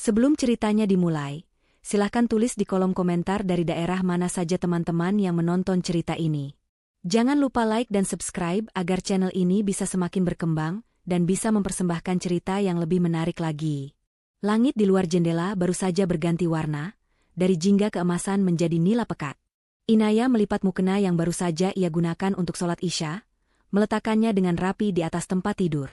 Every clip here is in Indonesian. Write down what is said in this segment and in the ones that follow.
Sebelum ceritanya dimulai, silahkan tulis di kolom komentar dari daerah mana saja teman-teman yang menonton cerita ini. Jangan lupa like dan subscribe agar channel ini bisa semakin berkembang dan bisa mempersembahkan cerita yang lebih menarik lagi. Langit di luar jendela baru saja berganti warna, dari jingga keemasan menjadi nila pekat. Inaya melipat mukena yang baru saja ia gunakan untuk sholat Isya, meletakkannya dengan rapi di atas tempat tidur.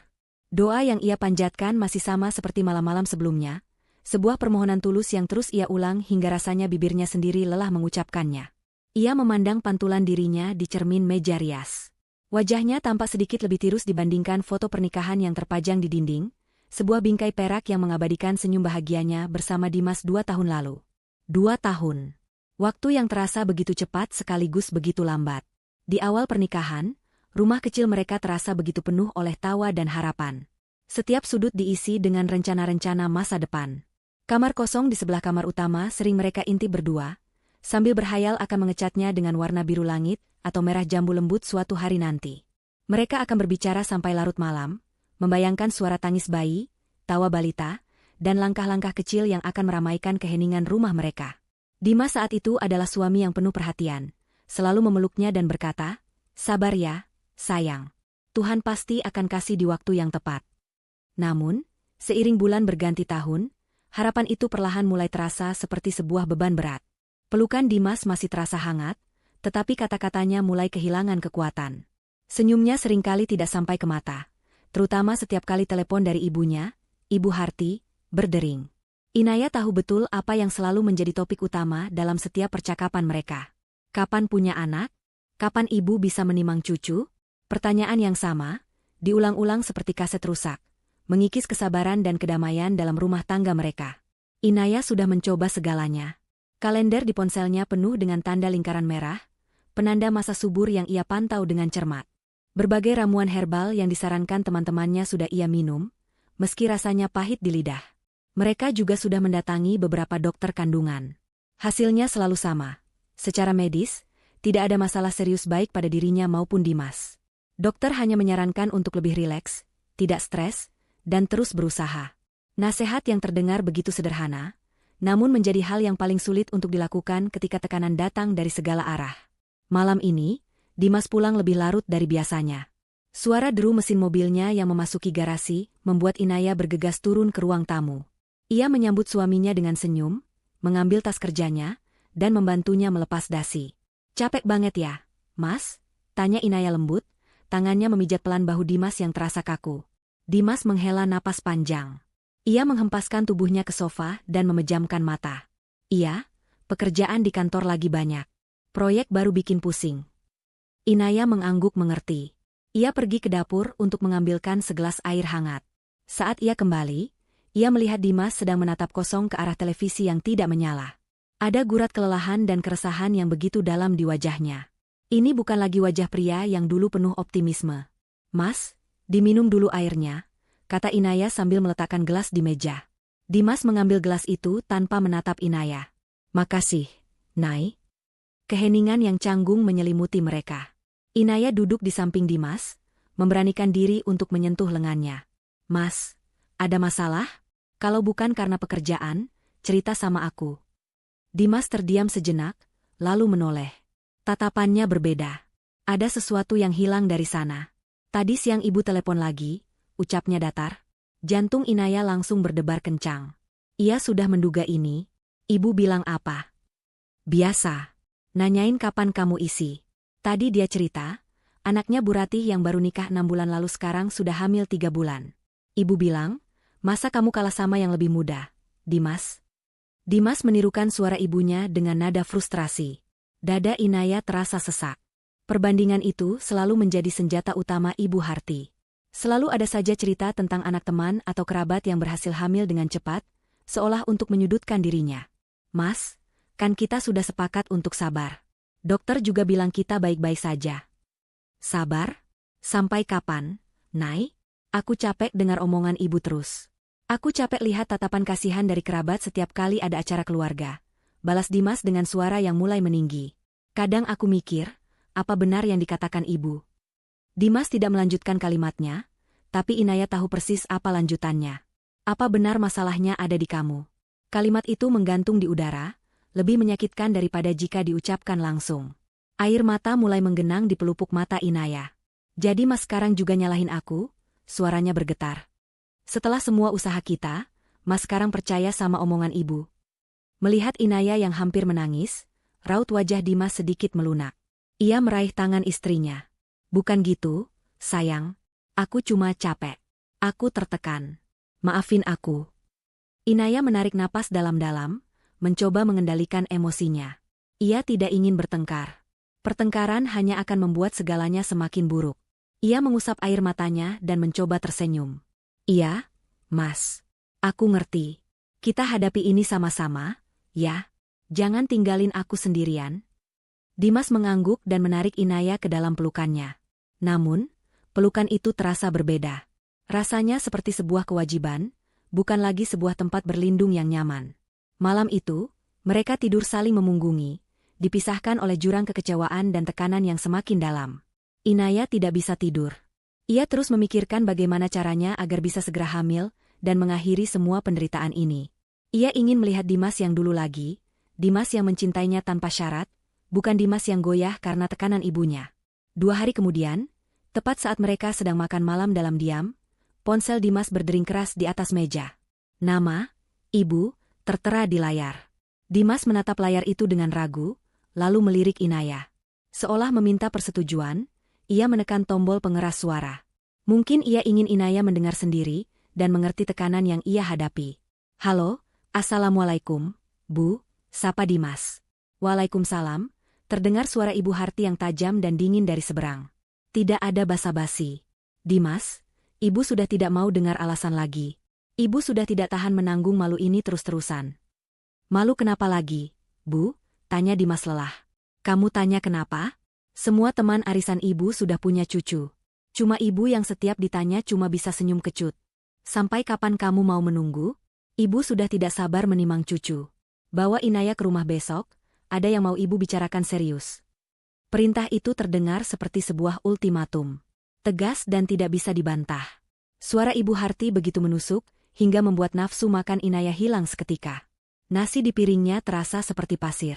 Doa yang ia panjatkan masih sama seperti malam-malam sebelumnya, sebuah permohonan tulus yang terus ia ulang hingga rasanya bibirnya sendiri lelah mengucapkannya. Ia memandang pantulan dirinya di cermin meja rias. Wajahnya tampak sedikit lebih tirus dibandingkan foto pernikahan yang terpajang di dinding, sebuah bingkai perak yang mengabadikan senyum bahagianya bersama Dimas 2 tahun lalu. 2 tahun. Waktu yang terasa begitu cepat sekaligus begitu lambat. Di awal pernikahan, rumah kecil mereka terasa begitu penuh oleh tawa dan harapan. Setiap sudut diisi dengan rencana-rencana masa depan. Kamar kosong di sebelah kamar utama sering mereka intip berdua, sambil berhayal akan mengecatnya dengan warna biru langit atau merah jambu lembut suatu hari nanti. Mereka akan berbicara sampai larut malam, membayangkan suara tangis bayi, tawa balita, dan langkah-langkah kecil yang akan meramaikan keheningan rumah mereka. Dimas saat itu adalah suami yang penuh perhatian, selalu memeluknya dan berkata, "Sabar ya, sayang. Tuhan pasti akan kasih di waktu yang tepat." Namun, seiring bulan berganti tahun, harapan itu perlahan mulai terasa seperti sebuah beban berat. Pelukan Dimas masih terasa hangat, tetapi kata-katanya mulai kehilangan kekuatan. Senyumnya seringkali tidak sampai ke mata, terutama setiap kali telepon dari ibunya, Ibu Harti, berdering. Inaya tahu betul apa yang selalu menjadi topik utama dalam setiap percakapan mereka. Kapan punya anak? Kapan ibu bisa menimang cucu? Pertanyaan yang sama, diulang-ulang seperti kaset rusak, mengikis kesabaran dan kedamaian dalam rumah tangga mereka. Inaya sudah mencoba segalanya. Kalender di ponselnya penuh dengan tanda lingkaran merah, penanda masa subur yang ia pantau dengan cermat. Berbagai ramuan herbal yang disarankan teman-temannya sudah ia minum, meski rasanya pahit di lidah. Mereka juga sudah mendatangi beberapa dokter kandungan. Hasilnya selalu sama. Secara medis, tidak ada masalah serius baik pada dirinya maupun Dimas. Dokter hanya menyarankan untuk lebih rileks, tidak stres, dan terus berusaha. Nasihat yang terdengar begitu sederhana, namun menjadi hal yang paling sulit untuk dilakukan ketika tekanan datang dari segala arah. Malam ini, Dimas pulang lebih larut dari biasanya. Suara deru mesin mobilnya yang memasuki garasi membuat Inaya bergegas turun ke ruang tamu. Ia menyambut suaminya dengan senyum, mengambil tas kerjanya, dan membantunya melepas dasi. "Capek banget ya, Mas?" tanya Inaya lembut, tangannya memijat pelan bahu Dimas yang terasa kaku. Dimas menghela napas panjang. Ia menghempaskan tubuhnya ke sofa dan memejamkan mata. "Iya, pekerjaan di kantor lagi banyak. Proyek baru bikin pusing." Inaya mengangguk mengerti. Ia pergi ke dapur untuk mengambilkan segelas air hangat. Saat ia kembali, ia melihat Dimas sedang menatap kosong ke arah televisi yang tidak menyala. Ada gurat kelelahan dan keresahan yang begitu dalam di wajahnya. Ini bukan lagi wajah pria yang dulu penuh optimisme. "Mas, diminum dulu airnya," kata Inaya sambil meletakkan gelas di meja. Dimas mengambil gelas itu tanpa menatap Inaya. "Makasih, Nay." Keheningan yang canggung menyelimuti mereka. Inaya duduk di samping Dimas, memberanikan diri untuk menyentuh lengannya. "Mas, ada masalah? Kalau bukan karena pekerjaan, cerita sama aku." Dimas terdiam sejenak, lalu menoleh. Tatapannya berbeda. Ada sesuatu yang hilang dari sana. "Tadi siang ibu telepon lagi," ucapnya datar. Jantung Inaya langsung berdebar kencang. Ia sudah menduga ini. "Ibu bilang apa?" "Biasa. Nanyain kapan kamu isi." Tadi dia cerita, anaknya Bu Ratih yang baru nikah 6 bulan lalu sekarang sudah hamil 3 bulan. "Ibu bilang, masa kamu kalah sama yang lebih muda, Dimas?" Dimas menirukan suara ibunya dengan nada frustrasi. Dada Inaya terasa sesak. Perbandingan itu selalu menjadi senjata utama Ibu Harti. Selalu ada saja cerita tentang anak teman atau kerabat yang berhasil hamil dengan cepat, seolah untuk menyudutkan dirinya. "Mas, kan kita sudah sepakat untuk sabar. Dokter juga bilang kita baik-baik saja." "Sabar? Sampai kapan, Nay? Aku capek dengar omongan ibu terus. Aku capek lihat tatapan kasihan dari kerabat setiap kali ada acara keluarga," balas Dimas dengan suara yang mulai meninggi. "Kadang aku mikir, apa benar yang dikatakan ibu?" Dimas tidak melanjutkan kalimatnya, tapi Inaya tahu persis apa lanjutannya. "Apa benar masalahnya ada di kamu?" Kalimat itu menggantung di udara, lebih menyakitkan daripada jika diucapkan langsung. Air mata mulai menggenang di pelupuk mata Inaya. Jadi Mas sekarang juga nyalahin aku? Suaranya bergetar. Setelah semua usaha kita, Mas sekarang percaya sama omongan ibu. Melihat Inaya yang hampir menangis, raut wajah Dimas sedikit melunak. Ia meraih tangan istrinya. Bukan gitu, sayang. Aku cuma capek. Aku tertekan. Maafin aku. Inaya menarik napas dalam-dalam, mencoba mengendalikan emosinya. Ia tidak ingin bertengkar. Pertengkaran hanya akan membuat segalanya semakin buruk. Ia mengusap air matanya dan mencoba tersenyum. Iya, Mas. Aku ngerti. Kita hadapi ini sama-sama, ya. Jangan tinggalin aku sendirian. Dimas mengangguk dan menarik Inaya ke dalam pelukannya. Namun, pelukan itu terasa berbeda. Rasanya seperti sebuah kewajiban, bukan lagi sebuah tempat berlindung yang nyaman. Malam itu, mereka tidur saling memunggungi, dipisahkan oleh jurang kekecewaan dan tekanan yang semakin dalam. Inaya tidak bisa tidur. Ia terus memikirkan bagaimana caranya agar bisa segera hamil dan mengakhiri semua penderitaan ini. Ia ingin melihat Dimas yang dulu lagi, Dimas yang mencintainya tanpa syarat, bukan Dimas yang goyah karena tekanan ibunya. 2 hari kemudian, tepat saat mereka sedang makan malam dalam diam, ponsel Dimas berdering keras di atas meja. Nama, Ibu, tertera di layar. Dimas menatap layar itu dengan ragu, lalu melirik Inaya. Seolah meminta persetujuan, ia menekan tombol pengeras suara. Mungkin ia ingin Inaya mendengar sendiri dan mengerti tekanan yang ia hadapi. Halo, Assalamualaikum, Bu, sapa Dimas. Waalaikumsalam, terdengar suara Ibu Harti yang tajam dan dingin dari seberang. Tidak ada basa-basi. Dimas, Ibu sudah tidak mau dengar alasan lagi. Ibu sudah tidak tahan menanggung malu ini terus-terusan. Malu kenapa lagi, Bu? Tanya Dimas lelah. Kamu tanya kenapa? Semua teman arisan ibu sudah punya cucu. Cuma ibu yang setiap ditanya cuma bisa senyum kecut. Sampai kapan kamu mau menunggu? Ibu sudah tidak sabar menimang cucu. Bawa Inaya ke rumah besok, ada yang mau ibu bicarakan serius. Perintah itu terdengar seperti sebuah ultimatum. Tegas dan tidak bisa dibantah. Suara Ibu Harti begitu menusuk, hingga membuat nafsu makan Inaya hilang seketika. Nasi di piringnya terasa seperti pasir.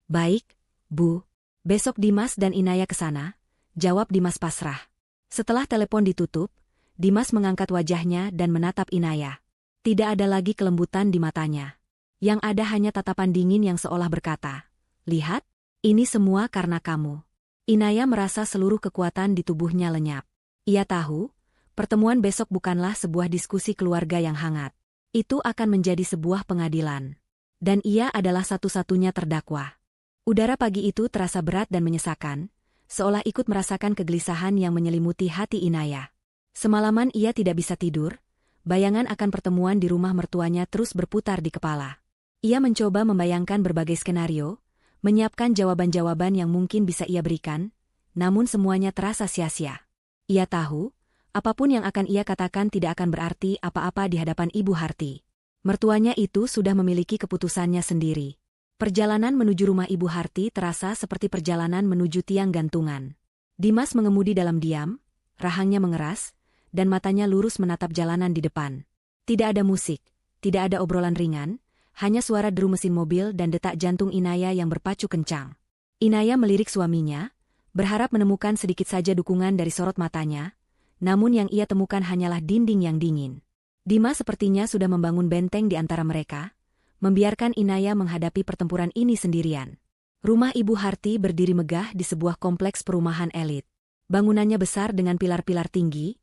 Baik, Bu. Besok Dimas dan Inaya ke sana, jawab Dimas pasrah. Setelah telepon ditutup, Dimas mengangkat wajahnya dan menatap Inaya. Tidak ada lagi kelembutan di matanya. Yang ada hanya tatapan dingin yang seolah berkata, "Lihat, ini semua karena kamu." Inaya merasa seluruh kekuatan di tubuhnya lenyap. Ia tahu, pertemuan besok bukanlah sebuah diskusi keluarga yang hangat. Itu akan menjadi sebuah pengadilan. Dan ia adalah satu-satunya terdakwa. Udara pagi itu terasa berat dan menyesakan, seolah ikut merasakan kegelisahan yang menyelimuti hati Inaya. Semalaman ia tidak bisa tidur, bayangan akan pertemuan di rumah mertuanya terus berputar di kepala. Ia mencoba membayangkan berbagai skenario, menyiapkan jawaban-jawaban yang mungkin bisa ia berikan, namun semuanya terasa sia-sia. Ia tahu, apapun yang akan ia katakan tidak akan berarti apa-apa di hadapan Ibu Harti. Mertuanya itu sudah memiliki keputusannya sendiri. Perjalanan menuju rumah Ibu Harti terasa seperti perjalanan menuju tiang gantungan. Dimas mengemudi dalam diam, rahangnya mengeras, dan matanya lurus menatap jalanan di depan. Tidak ada musik, tidak ada obrolan ringan, hanya suara deru mesin mobil dan detak jantung Inaya yang berpacu kencang. Inaya melirik suaminya, berharap menemukan sedikit saja dukungan dari sorot matanya, namun yang ia temukan hanyalah dinding yang dingin. Dimas sepertinya sudah membangun benteng di antara mereka, membiarkan Inaya menghadapi pertempuran ini sendirian. Rumah Ibu Harti berdiri megah di sebuah kompleks perumahan elit. Bangunannya besar dengan pilar-pilar tinggi,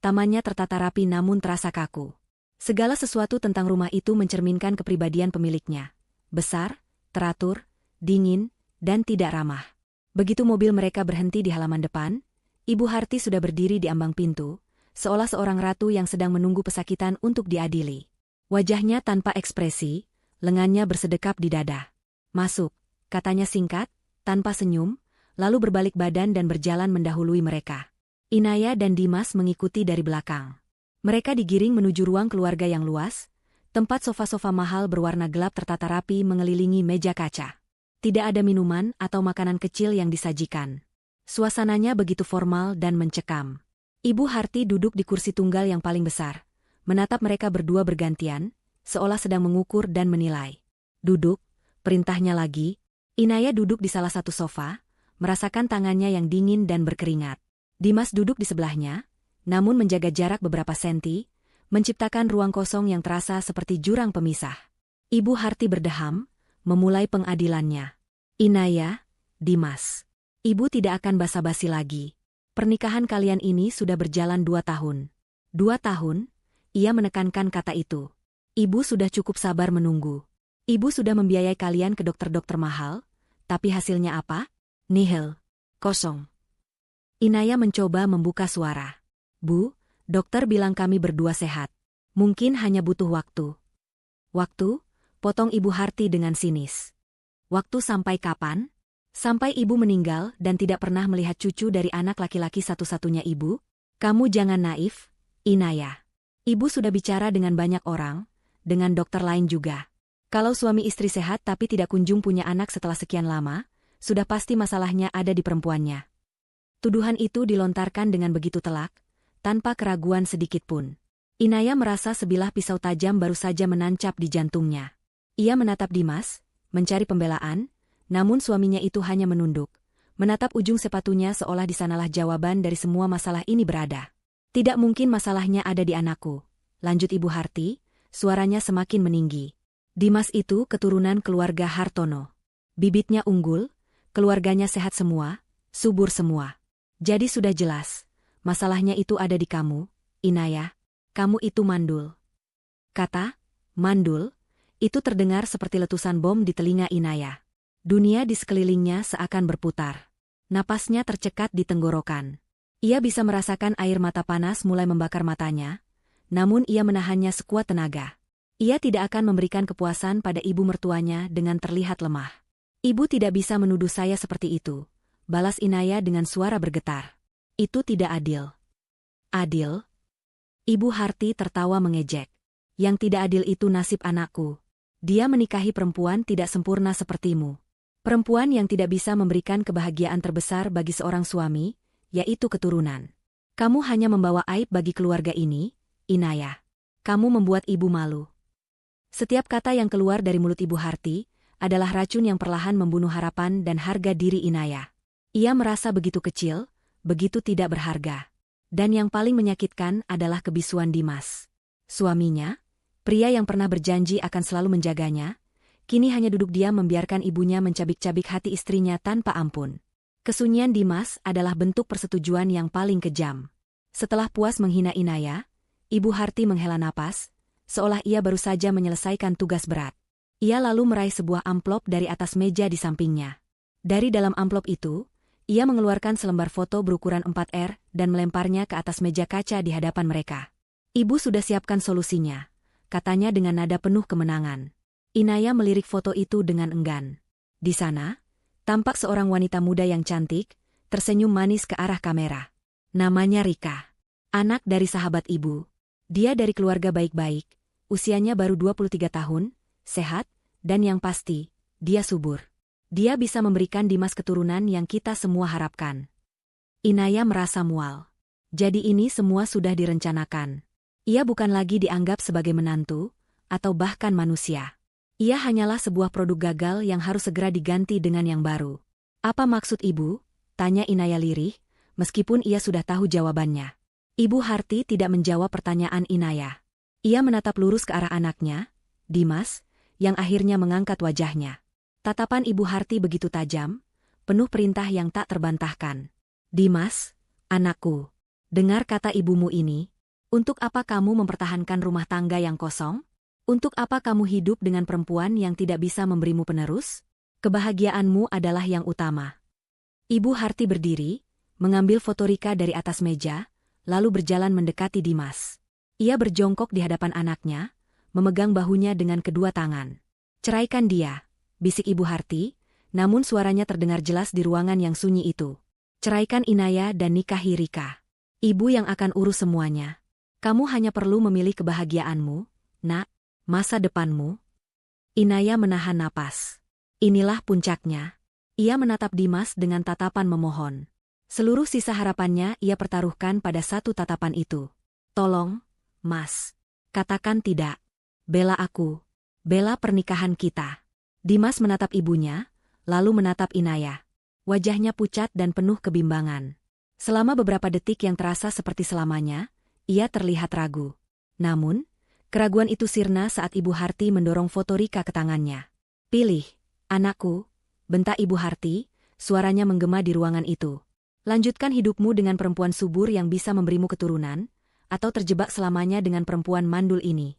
tamannya tertata rapi namun terasa kaku. Segala sesuatu tentang rumah itu mencerminkan kepribadian pemiliknya. Besar, teratur, dingin, dan tidak ramah. Begitu mobil mereka berhenti di halaman depan, Ibu Harti sudah berdiri di ambang pintu, seolah seorang ratu yang sedang menunggu pesakitan untuk diadili. Wajahnya tanpa ekspresi, lengannya bersedekap di dada. "Masuk," katanya singkat, tanpa senyum, lalu berbalik badan dan berjalan mendahului mereka. Inaya dan Dimas mengikuti dari belakang. Mereka digiring menuju ruang keluarga yang luas, tempat sofa-sofa mahal berwarna gelap tertata rapi mengelilingi meja kaca. Tidak ada minuman atau makanan kecil yang disajikan. Suasananya begitu formal dan mencekam. Ibu Harti duduk di kursi tunggal yang paling besar, menatap mereka berdua bergantian, seolah sedang mengukur dan menilai. Duduk, perintahnya lagi. Inaya duduk di salah satu sofa, merasakan tangannya yang dingin dan berkeringat. Dimas duduk di sebelahnya, namun menjaga jarak beberapa senti, menciptakan ruang kosong yang terasa seperti jurang pemisah. Ibu Harti berdeham, memulai pengadilannya. Inaya, Dimas. Ibu tidak akan basa-basi lagi. Pernikahan kalian ini sudah berjalan 2 tahun. 2 tahun? Ia menekankan kata itu. Ibu sudah cukup sabar menunggu. Ibu sudah membiayai kalian ke dokter-dokter mahal, tapi hasilnya apa? Nihil. Kosong. Inaya mencoba membuka suara. Bu, dokter bilang kami berdua sehat. Mungkin hanya butuh waktu. Waktu? Potong Ibu Harti dengan sinis. Waktu sampai kapan? Sampai ibu meninggal dan tidak pernah melihat cucu dari anak laki-laki satu-satunya ibu? Kamu jangan naif, Inaya. Ibu sudah bicara dengan banyak orang, dengan dokter lain juga. Kalau suami istri sehat tapi tidak kunjung punya anak setelah sekian lama, sudah pasti masalahnya ada di perempuannya. Tuduhan itu dilontarkan dengan begitu telak, tanpa keraguan sedikit pun. Inaya merasa sebilah pisau tajam baru saja menancap di jantungnya. Ia menatap Dimas, mencari pembelaan, namun suaminya itu hanya menunduk, menatap ujung sepatunya seolah di sanalah jawaban dari semua masalah ini berada. Tidak mungkin masalahnya ada di anakku, lanjut Ibu Harti, suaranya semakin meninggi. Dimas itu keturunan keluarga Hartono. Bibitnya unggul, keluarganya sehat semua, subur semua. Jadi sudah jelas, masalahnya itu ada di kamu, Inaya. Kamu itu mandul. Kata, mandul, itu terdengar seperti letusan bom di telinga Inaya. Dunia di sekelilingnya seakan berputar. Napasnya tercekat di tenggorokan. Ia bisa merasakan air mata panas mulai membakar matanya, namun ia menahannya sekuat tenaga. Ia tidak akan memberikan kepuasan pada ibu mertuanya dengan terlihat lemah. Ibu tidak bisa menuduh saya seperti itu, balas Inaya dengan suara bergetar. Itu tidak adil. Adil? Ibu Harti tertawa mengejek. Yang tidak adil itu nasib anakku. Dia menikahi perempuan tidak sempurna sepertimu. Perempuan yang tidak bisa memberikan kebahagiaan terbesar bagi seorang suami, yaitu keturunan. Kamu hanya membawa aib bagi keluarga ini, Inaya. Kamu membuat ibu malu. Setiap kata yang keluar dari mulut Ibu Harti adalah racun yang perlahan membunuh harapan dan harga diri Inaya. Ia merasa begitu kecil, begitu tidak berharga. Dan yang paling menyakitkan adalah kebisuan Dimas. Suaminya, pria yang pernah berjanji akan selalu menjaganya, kini hanya duduk diam membiarkan ibunya mencabik-cabik hati istrinya tanpa ampun. Kesunyian Dimas adalah bentuk persetujuan yang paling kejam. Setelah puas menghina Inaya, Ibu Harti menghela napas, seolah ia baru saja menyelesaikan tugas berat. Ia lalu meraih sebuah amplop dari atas meja di sampingnya. Dari dalam amplop itu, ia mengeluarkan selembar foto berukuran 4R dan melemparnya ke atas meja kaca di hadapan mereka. Ibu sudah siapkan solusinya, katanya dengan nada penuh kemenangan. Inaya melirik foto itu dengan enggan. Di sana, tampak seorang wanita muda yang cantik, tersenyum manis ke arah kamera. Namanya Rika. Anak dari sahabat ibu. Dia dari keluarga baik-baik, usianya baru 23 tahun, sehat, dan yang pasti, dia subur. Dia bisa memberikan Dimas keturunan yang kita semua harapkan. Inaya merasa mual. Jadi ini semua sudah direncanakan. Ia bukan lagi dianggap sebagai menantu, atau bahkan manusia. Ia hanyalah sebuah produk gagal yang harus segera diganti dengan yang baru. Apa maksud ibu? Tanya Inaya lirih, meskipun ia sudah tahu jawabannya. Ibu Harti tidak menjawab pertanyaan Inaya. Ia menatap lurus ke arah anaknya, Dimas, yang akhirnya mengangkat wajahnya. Tatapan Ibu Harti begitu tajam, penuh perintah yang tak terbantahkan. Dimas, anakku, dengar kata ibumu ini. Untuk apa kamu mempertahankan rumah tangga yang kosong? Untuk apa kamu hidup dengan perempuan yang tidak bisa memberimu penerus? Kebahagiaanmu adalah yang utama. Ibu Harti berdiri, mengambil foto Rika dari atas meja, lalu berjalan mendekati Dimas. Ia berjongkok di hadapan anaknya, memegang bahunya dengan kedua tangan. Ceraikan dia, bisik Ibu Harti, namun suaranya terdengar jelas di ruangan yang sunyi itu. Ceraikan Inaya dan nikahi Rika. Ibu yang akan urus semuanya. Kamu hanya perlu memilih kebahagiaanmu, nak, masa depanmu. Inaya menahan napas. Inilah puncaknya. Ia menatap Dimas dengan tatapan memohon. Seluruh sisa harapannya ia pertaruhkan pada satu tatapan itu. Tolong, Mas. Katakan tidak. Bela aku. Bela pernikahan kita. Dimas menatap ibunya, lalu menatap Inaya. Wajahnya pucat dan penuh kebimbangan. Selama beberapa detik yang terasa seperti selamanya, ia terlihat ragu. Namun, keraguan itu sirna saat Ibu Harti mendorong foto Rika ke tangannya. "Pilih, anakku," bentak Ibu Harti, suaranya menggema di ruangan itu. "Lanjutkan hidupmu dengan perempuan subur yang bisa memberimu keturunan, atau terjebak selamanya dengan perempuan mandul ini."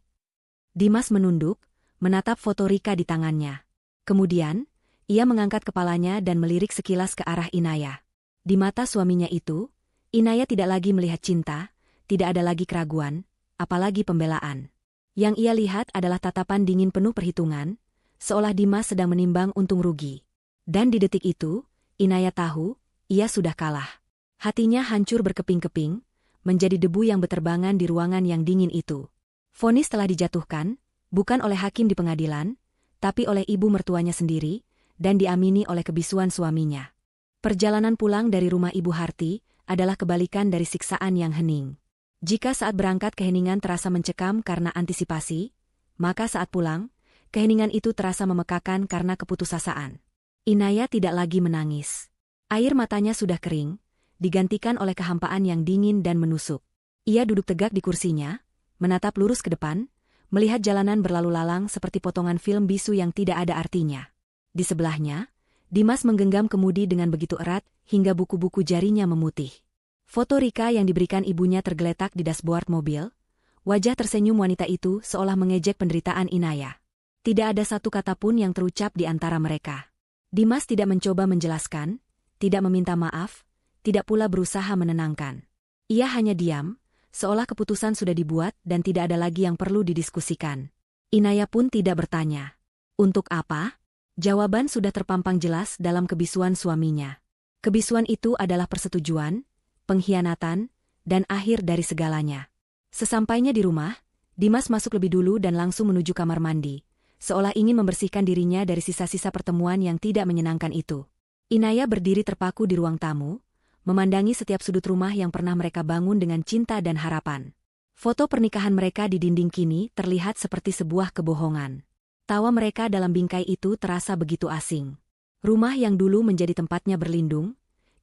Dimas menunduk, menatap foto Rika di tangannya. Kemudian, ia mengangkat kepalanya dan melirik sekilas ke arah Inaya. Di mata suaminya itu, Inaya tidak lagi melihat cinta, tidak ada lagi keraguan, apalagi pembelaan. Yang ia lihat adalah tatapan dingin penuh perhitungan, seolah Dimas sedang menimbang untung rugi. Dan di detik itu, Inaya tahu, ia sudah kalah. Hatinya hancur berkeping-keping, menjadi debu yang beterbangan di ruangan yang dingin itu. Vonis telah dijatuhkan, bukan oleh hakim di pengadilan, tapi oleh ibu mertuanya sendiri, dan diamini oleh kebisuan suaminya. Perjalanan pulang dari rumah Ibu Harti adalah kebalikan dari siksaan yang hening. Jika saat berangkat keheningan terasa mencekam karena antisipasi, maka saat pulang, keheningan itu terasa memekakan karena keputusasaan. Inaya tidak lagi menangis. Air matanya sudah kering, digantikan oleh kehampaan yang dingin dan menusuk. Ia duduk tegak di kursinya, menatap lurus ke depan, melihat jalanan berlalu lalang seperti potongan film bisu yang tidak ada artinya. Di sebelahnya, Dimas menggenggam kemudi dengan begitu erat, hingga buku-buku jarinya memutih. Foto Rika yang diberikan ibunya tergeletak di dashboard mobil. Wajah tersenyum wanita itu seolah mengejek penderitaan Inaya. Tidak ada satu kata pun yang terucap di antara mereka. Dimas tidak mencoba menjelaskan, tidak meminta maaf, tidak pula berusaha menenangkan. Ia hanya diam, seolah keputusan sudah dibuat dan tidak ada lagi yang perlu didiskusikan. Inaya pun tidak bertanya. Untuk apa? Jawaban sudah terpampang jelas dalam kebisuan suaminya. Kebisuan itu adalah persetujuan, pengkhianatan, dan akhir dari segalanya. Sesampainya di rumah, Dimas masuk lebih dulu dan langsung menuju kamar mandi, seolah ingin membersihkan dirinya dari sisa-sisa pertemuan yang tidak menyenangkan itu. Inaya berdiri terpaku di ruang tamu, memandangi setiap sudut rumah yang pernah mereka bangun dengan cinta dan harapan. Foto pernikahan mereka di dinding kini terlihat seperti sebuah kebohongan. Tawa mereka dalam bingkai itu terasa begitu asing. Rumah yang dulu menjadi tempatnya berlindung,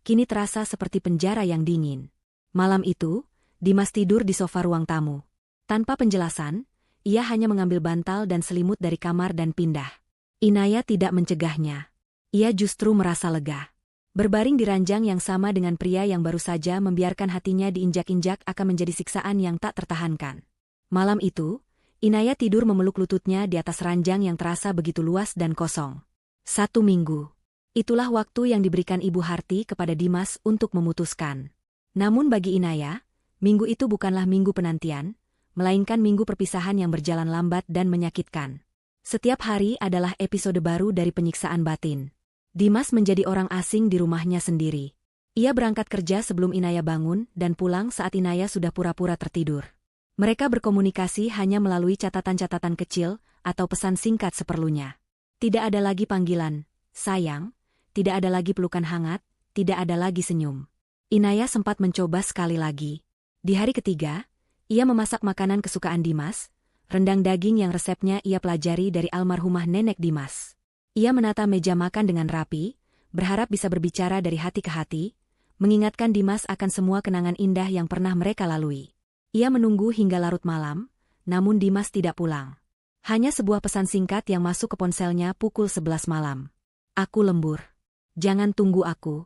kini terasa seperti penjara yang dingin. Malam itu, Dimas tidur di sofa ruang tamu. Tanpa penjelasan, ia hanya mengambil bantal dan selimut dari kamar dan pindah. Inaya tidak mencegahnya. Ia justru merasa lega. Berbaring di ranjang yang sama dengan pria yang baru saja membiarkan hatinya diinjak-injak akan menjadi siksaan yang tak tertahankan. Malam itu, Inaya tidur memeluk lututnya di atas ranjang yang terasa begitu luas dan kosong. 1 minggu. Itulah waktu yang diberikan Ibu Harti kepada Dimas untuk memutuskan. Namun bagi Inaya, minggu itu bukanlah minggu penantian, melainkan minggu perpisahan yang berjalan lambat dan menyakitkan. Setiap hari adalah episode baru dari penyiksaan batin. Dimas menjadi orang asing di rumahnya sendiri. Ia berangkat kerja sebelum Inaya bangun dan pulang saat Inaya sudah pura-pura tertidur. Mereka berkomunikasi hanya melalui catatan-catatan kecil atau pesan singkat seperlunya. Tidak ada lagi panggilan, sayang, tidak ada lagi pelukan hangat, tidak ada lagi senyum. Inaya sempat mencoba sekali lagi. Di hari ketiga, ia memasak makanan kesukaan Dimas, rendang daging yang resepnya ia pelajari dari almarhumah nenek Dimas. Ia menata meja makan dengan rapi, berharap bisa berbicara dari hati ke hati, mengingatkan Dimas akan semua kenangan indah yang pernah mereka lalui. Ia menunggu hingga larut malam, namun Dimas tidak pulang. Hanya sebuah pesan singkat yang masuk ke ponselnya pukul 11 malam. "Aku lembur. Jangan tunggu aku."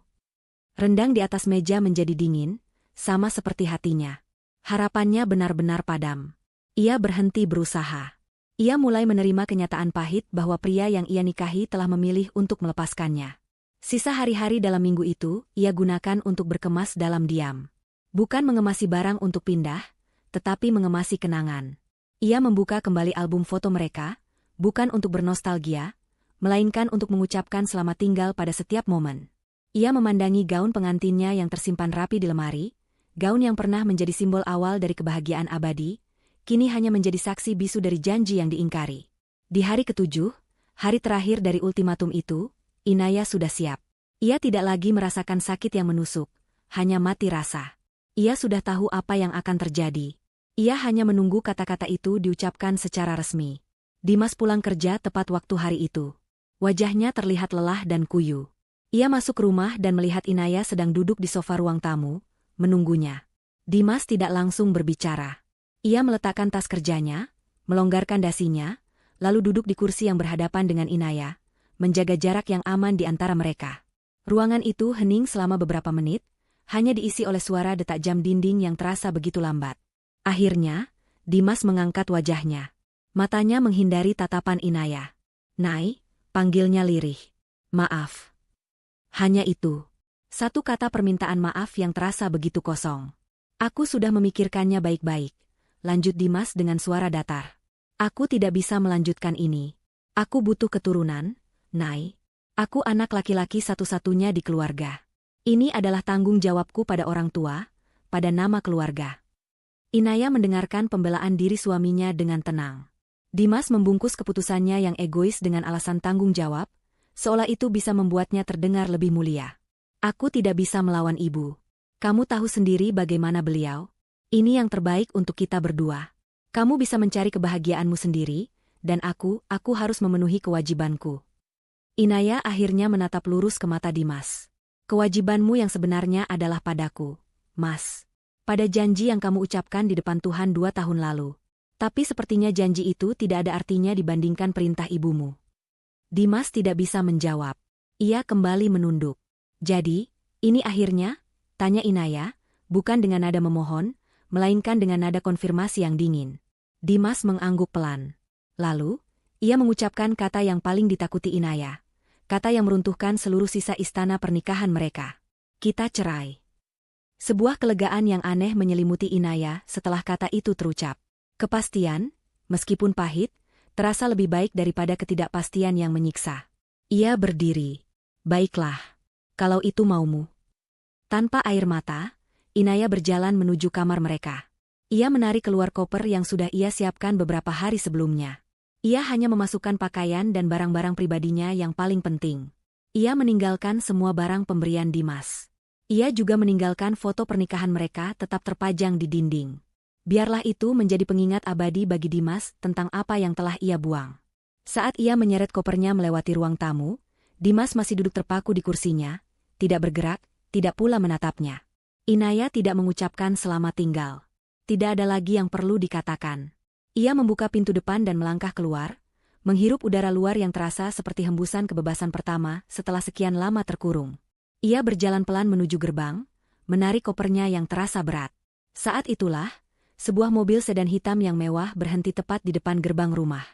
Rendang di atas meja menjadi dingin, sama seperti hatinya. Harapannya benar-benar padam. Ia berhenti berusaha. Ia mulai menerima kenyataan pahit bahwa pria yang ia nikahi telah memilih untuk melepaskannya. Sisa hari-hari dalam minggu itu, ia gunakan untuk berkemas dalam diam. Bukan mengemasi barang untuk pindah, tetapi mengemasi kenangan. Ia membuka kembali album foto mereka, bukan untuk bernostalgia, melainkan untuk mengucapkan selamat tinggal pada setiap momen. Ia memandangi gaun pengantinnya yang tersimpan rapi di lemari, gaun yang pernah menjadi simbol awal dari kebahagiaan abadi, kini hanya menjadi saksi bisu dari janji yang diingkari. Di hari ke-7, hari terakhir dari ultimatum itu, Inaya sudah siap. Ia tidak lagi merasakan sakit yang menusuk, hanya mati rasa. Ia sudah tahu apa yang akan terjadi. Ia hanya menunggu kata-kata itu diucapkan secara resmi. Dimas pulang kerja tepat waktu hari itu. Wajahnya terlihat lelah dan kuyu. Ia masuk rumah dan melihat Inaya sedang duduk di sofa ruang tamu, menunggunya. Dimas tidak langsung berbicara. Ia meletakkan tas kerjanya, melonggarkan dasinya, lalu duduk di kursi yang berhadapan dengan Inaya, menjaga jarak yang aman di antara mereka. Ruangan itu hening selama beberapa menit, hanya diisi oleh suara detak jam dinding yang terasa begitu lambat. Akhirnya, Dimas mengangkat wajahnya. Matanya menghindari tatapan Inaya. "Nai," panggilnya lirih. "Maaf." Hanya itu. Satu kata permintaan maaf yang terasa begitu kosong. "Aku sudah memikirkannya baik-baik," lanjut Dimas dengan suara datar. "Aku tidak bisa melanjutkan ini. Aku butuh keturunan, Nai. Aku anak laki-laki satu-satunya di keluarga. Ini adalah tanggung jawabku pada orang tua, pada nama keluarga." Inaya mendengarkan pembelaan diri suaminya dengan tenang. Dimas membungkus keputusannya yang egois dengan alasan tanggung jawab, seolah itu bisa membuatnya terdengar lebih mulia. "Aku tidak bisa melawan ibu. Kamu tahu sendiri bagaimana beliau. Ini yang terbaik untuk kita berdua. Kamu bisa mencari kebahagiaanmu sendiri, dan aku harus memenuhi kewajibanku." Inaya akhirnya menatap lurus ke mata Dimas. "Kewajibanmu yang sebenarnya adalah padaku, Mas. Pada janji yang kamu ucapkan di depan Tuhan 2 tahun lalu. Tapi sepertinya janji itu tidak ada artinya dibandingkan perintah ibumu." Dimas tidak bisa menjawab. Ia kembali menunduk. "Jadi, ini akhirnya?" tanya Inaya, bukan dengan nada memohon, melainkan dengan nada konfirmasi yang dingin. Dimas mengangguk pelan. Lalu, ia mengucapkan kata yang paling ditakuti Inaya. Kata yang meruntuhkan seluruh sisa istana pernikahan mereka. "Kita cerai." Sebuah kelegaan yang aneh menyelimuti Inaya setelah kata itu terucap. Kepastian, meskipun pahit, terasa lebih baik daripada ketidakpastian yang menyiksa. Ia berdiri. "Baiklah. Kalau itu maumu." Tanpa air mata, Inaya berjalan menuju kamar mereka. Ia menarik keluar koper yang sudah ia siapkan beberapa hari sebelumnya. Ia hanya memasukkan pakaian dan barang-barang pribadinya yang paling penting. Ia meninggalkan semua barang pemberian Dimas. Ia juga meninggalkan foto pernikahan mereka tetap terpajang di dinding. Biarlah itu menjadi pengingat abadi bagi Dimas tentang apa yang telah ia buang. Saat ia menyeret kopernya melewati ruang tamu, Dimas masih duduk terpaku di kursinya, tidak bergerak, tidak pula menatapnya. Inaya tidak mengucapkan selamat tinggal. Tidak ada lagi yang perlu dikatakan. Ia membuka pintu depan dan melangkah keluar, menghirup udara luar yang terasa seperti hembusan kebebasan pertama setelah sekian lama terkurung. Ia berjalan pelan menuju gerbang, menarik kopernya yang terasa berat. Saat itulah, sebuah mobil sedan hitam yang mewah berhenti tepat di depan gerbang rumah.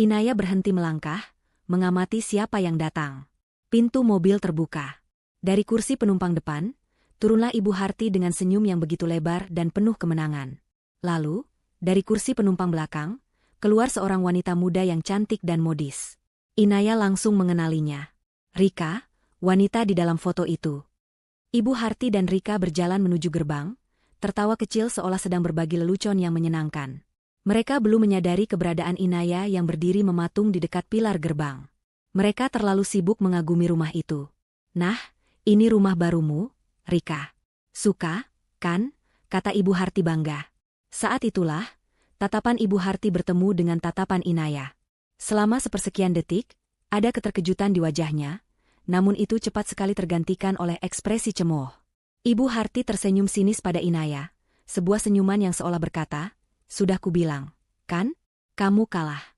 Inaya berhenti melangkah, mengamati siapa yang datang. Pintu mobil terbuka. Dari kursi penumpang depan, turunlah Ibu Harti dengan senyum yang begitu lebar dan penuh kemenangan. Lalu, dari kursi penumpang belakang, keluar seorang wanita muda yang cantik dan modis. Inaya langsung mengenalinya. Rika, wanita di dalam foto itu. Ibu Harti dan Rika berjalan menuju gerbang, tertawa kecil seolah sedang berbagi lelucon yang menyenangkan. Mereka belum menyadari keberadaan Inaya yang berdiri mematung di dekat pilar gerbang. Mereka terlalu sibuk mengagumi rumah itu. "Nah, ini rumah barumu, Rika. Suka, kan?" kata Ibu Harti bangga. Saat itulah, tatapan Ibu Harti bertemu dengan tatapan Inaya. Selama sepersekian detik, ada keterkejutan di wajahnya, namun itu cepat sekali tergantikan oleh ekspresi cemooh. Ibu Harti tersenyum sinis pada Inaya, sebuah senyuman yang seolah berkata, "Sudah kubilang, kan? Kamu kalah."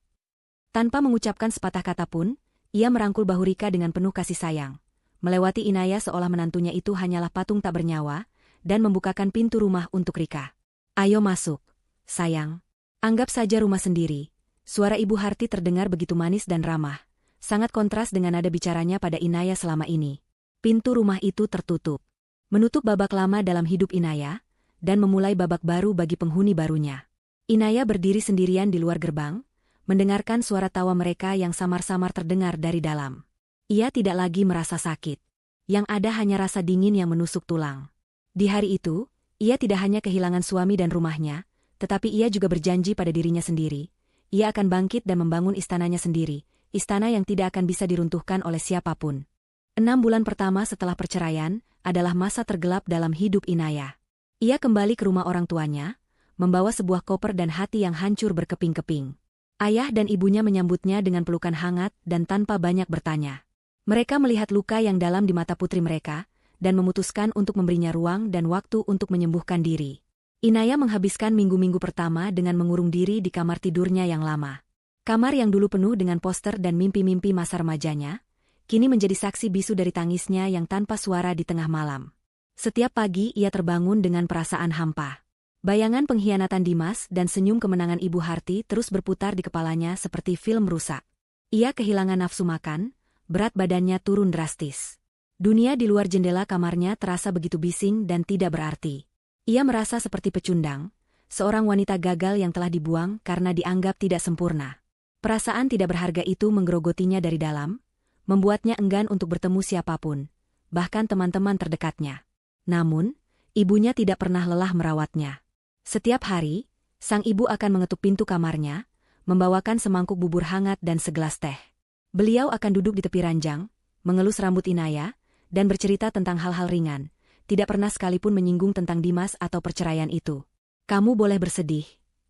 Tanpa mengucapkan sepatah kata pun, ia merangkul bahu Rika dengan penuh kasih sayang. Melewati Inaya seolah menantunya itu hanyalah patung tak bernyawa, dan membukakan pintu rumah untuk Rika. "Ayo masuk, sayang. Anggap saja rumah sendiri." Suara Ibu Harti terdengar begitu manis dan ramah. Sangat kontras dengan nada bicaranya pada Inaya selama ini. Pintu rumah itu tertutup. Menutup babak lama dalam hidup Inaya, dan memulai babak baru bagi penghuni barunya. Inaya berdiri sendirian di luar gerbang, mendengarkan suara tawa mereka yang samar-samar terdengar dari dalam. Ia tidak lagi merasa sakit. Yang ada hanya rasa dingin yang menusuk tulang. Di hari itu, ia tidak hanya kehilangan suami dan rumahnya, tetapi ia juga berjanji pada dirinya sendiri. Ia akan bangkit dan membangun istananya sendiri. Istana yang tidak akan bisa diruntuhkan oleh siapapun. 6 bulan pertama setelah perceraian adalah masa tergelap dalam hidup Inaya. Ia kembali ke rumah orang tuanya, membawa sebuah koper dan hati yang hancur berkeping-keping. Ayah dan ibunya menyambutnya dengan pelukan hangat dan tanpa banyak bertanya. Mereka melihat luka yang dalam di mata putri mereka, dan memutuskan untuk memberinya ruang dan waktu untuk menyembuhkan diri. Inaya menghabiskan minggu-minggu pertama dengan mengurung diri di kamar tidurnya yang lama. Kamar yang dulu penuh dengan poster dan mimpi-mimpi masa remajanya, kini menjadi saksi bisu dari tangisnya yang tanpa suara di tengah malam. Setiap pagi ia terbangun dengan perasaan hampa. Bayangan pengkhianatan Dimas dan senyum kemenangan Ibu Harti terus berputar di kepalanya seperti film rusak. Ia kehilangan nafsu makan, berat badannya turun drastis. Dunia di luar jendela kamarnya terasa begitu bising dan tidak berarti. Ia merasa seperti pecundang, seorang wanita gagal yang telah dibuang karena dianggap tidak sempurna. Perasaan tidak berharga itu menggerogotinya dari dalam, membuatnya enggan untuk bertemu siapapun, bahkan teman-teman terdekatnya. Namun, ibunya tidak pernah lelah merawatnya. Setiap hari, sang ibu akan mengetuk pintu kamarnya, membawakan semangkuk bubur hangat dan segelas teh. Beliau akan duduk di tepi ranjang, mengelus rambut Inaya, dan bercerita tentang hal-hal ringan, tidak pernah sekalipun menyinggung tentang Dimas atau perceraian itu. Kamu boleh bersedih,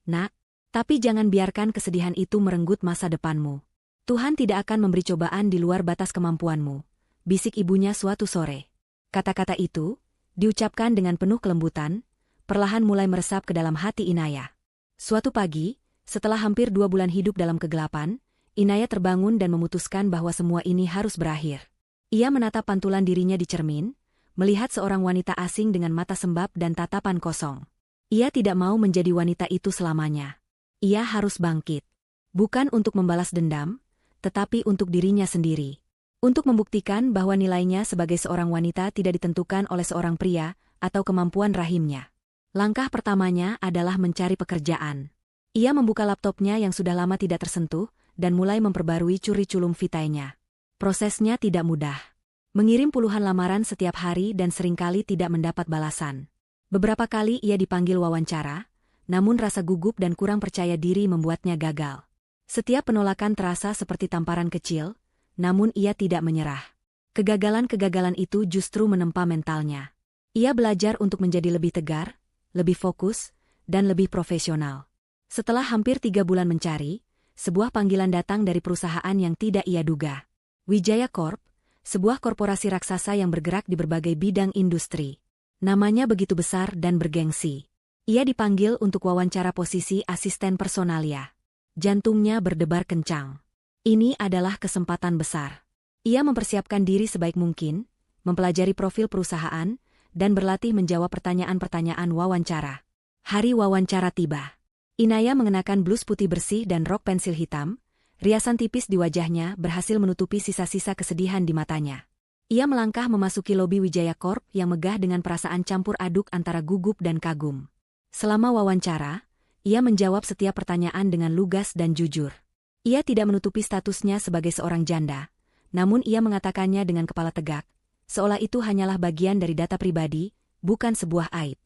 nak, tapi jangan biarkan kesedihan itu merenggut masa depanmu. Tuhan tidak akan memberi cobaan di luar batas kemampuanmu, bisik ibunya suatu sore. Kata-kata itu diucapkan dengan penuh kelembutan, perlahan mulai meresap ke dalam hati Inaya. Suatu pagi, setelah hampir 2 bulan hidup dalam kegelapan, Inaya terbangun dan memutuskan bahwa semua ini harus berakhir. Ia menatap pantulan dirinya di cermin, melihat seorang wanita asing dengan mata sembab dan tatapan kosong. Ia tidak mau menjadi wanita itu selamanya. Ia harus bangkit. Bukan untuk membalas dendam, tetapi untuk dirinya sendiri. Untuk membuktikan bahwa nilainya sebagai seorang wanita tidak ditentukan oleh seorang pria atau kemampuan rahimnya. Langkah pertamanya adalah mencari pekerjaan. Ia membuka laptopnya yang sudah lama tidak tersentuh dan mulai memperbarui curi-culum vitainya. Prosesnya tidak mudah. Mengirim puluhan lamaran setiap hari dan seringkali tidak mendapat balasan. Beberapa kali ia dipanggil wawancara, namun rasa gugup dan kurang percaya diri membuatnya gagal. Setiap penolakan terasa seperti tamparan kecil, namun ia tidak menyerah. Kegagalan-kegagalan itu justru menempa mentalnya. Ia belajar untuk menjadi lebih tegar, lebih fokus, dan lebih profesional. Setelah hampir 3 bulan mencari, sebuah panggilan datang dari perusahaan yang tidak ia duga. Wijaya Corp, sebuah korporasi raksasa yang bergerak di berbagai bidang industri. Namanya begitu besar dan bergengsi. Ia dipanggil untuk wawancara posisi asisten personalia. Jantungnya berdebar kencang. Ini adalah kesempatan besar. Ia mempersiapkan diri sebaik mungkin, mempelajari profil perusahaan, dan berlatih menjawab pertanyaan-pertanyaan wawancara. Hari wawancara tiba. Inaya mengenakan blus putih bersih dan rok pensil hitam, riasan tipis di wajahnya berhasil menutupi sisa-sisa kesedihan di matanya. Ia melangkah memasuki lobi Wijaya Corp yang megah dengan perasaan campur aduk antara gugup dan kagum. Selama wawancara, ia menjawab setiap pertanyaan dengan lugas dan jujur. Ia tidak menutupi statusnya sebagai seorang janda, namun ia mengatakannya dengan kepala tegak, seolah itu hanyalah bagian dari data pribadi, bukan sebuah aib.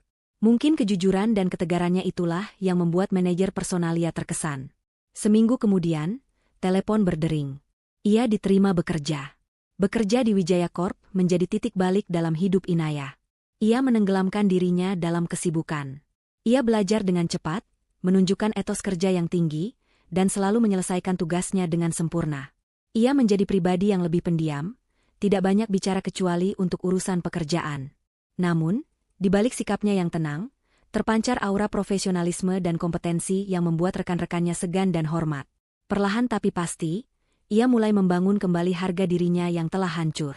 Mungkin kejujuran dan ketegarannya itulah yang membuat manajer personalia terkesan. Seminggu kemudian, telepon berdering. Ia diterima bekerja. Bekerja di Wijaya Corp menjadi titik balik dalam hidup Inaya. Ia menenggelamkan dirinya dalam kesibukan. Ia belajar dengan cepat, menunjukkan etos kerja yang tinggi, dan selalu menyelesaikan tugasnya dengan sempurna. Ia menjadi pribadi yang lebih pendiam, tidak banyak bicara kecuali untuk urusan pekerjaan. Namun, di balik sikapnya yang tenang, terpancar aura profesionalisme dan kompetensi yang membuat rekan-rekannya segan dan hormat. Perlahan tapi pasti, ia mulai membangun kembali harga dirinya yang telah hancur.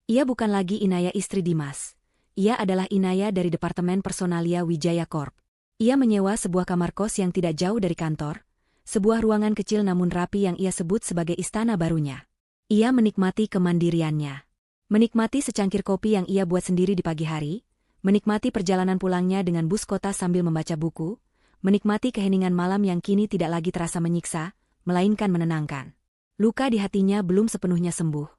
Ia bukan lagi Inaya istri Dimas. Ia adalah Inaya dari Departemen Personalia Wijaya Corp. Ia menyewa sebuah kamar kos yang tidak jauh dari kantor, sebuah ruangan kecil namun rapi yang ia sebut sebagai istana barunya. Ia menikmati kemandiriannya. Menikmati secangkir kopi yang ia buat sendiri di pagi hari, menikmati perjalanan pulangnya dengan bus kota sambil membaca buku, menikmati keheningan malam yang kini tidak lagi terasa menyiksa, melainkan menenangkan. Luka di hatinya belum sepenuhnya sembuh,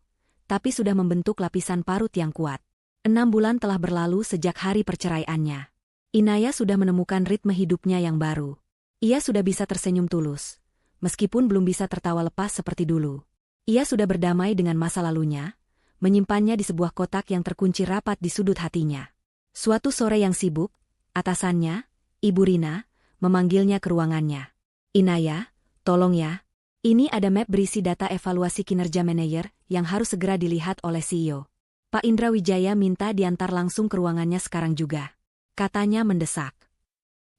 tapi sudah membentuk lapisan parut yang kuat. 6 bulan telah berlalu sejak hari perceraiannya. Inaya sudah menemukan ritme hidupnya yang baru. Ia sudah bisa tersenyum tulus, meskipun belum bisa tertawa lepas seperti dulu. Ia sudah berdamai dengan masa lalunya, menyimpannya di sebuah kotak yang terkunci rapat di sudut hatinya. Suatu sore yang sibuk, atasannya, Ibu Rina, memanggilnya ke ruangannya. Inaya, tolong ya. Ini ada map berisi data evaluasi kinerja manajer yang harus segera dilihat oleh CEO. Pak Indra Wijaya minta diantar langsung ke ruangannya sekarang juga. Katanya mendesak.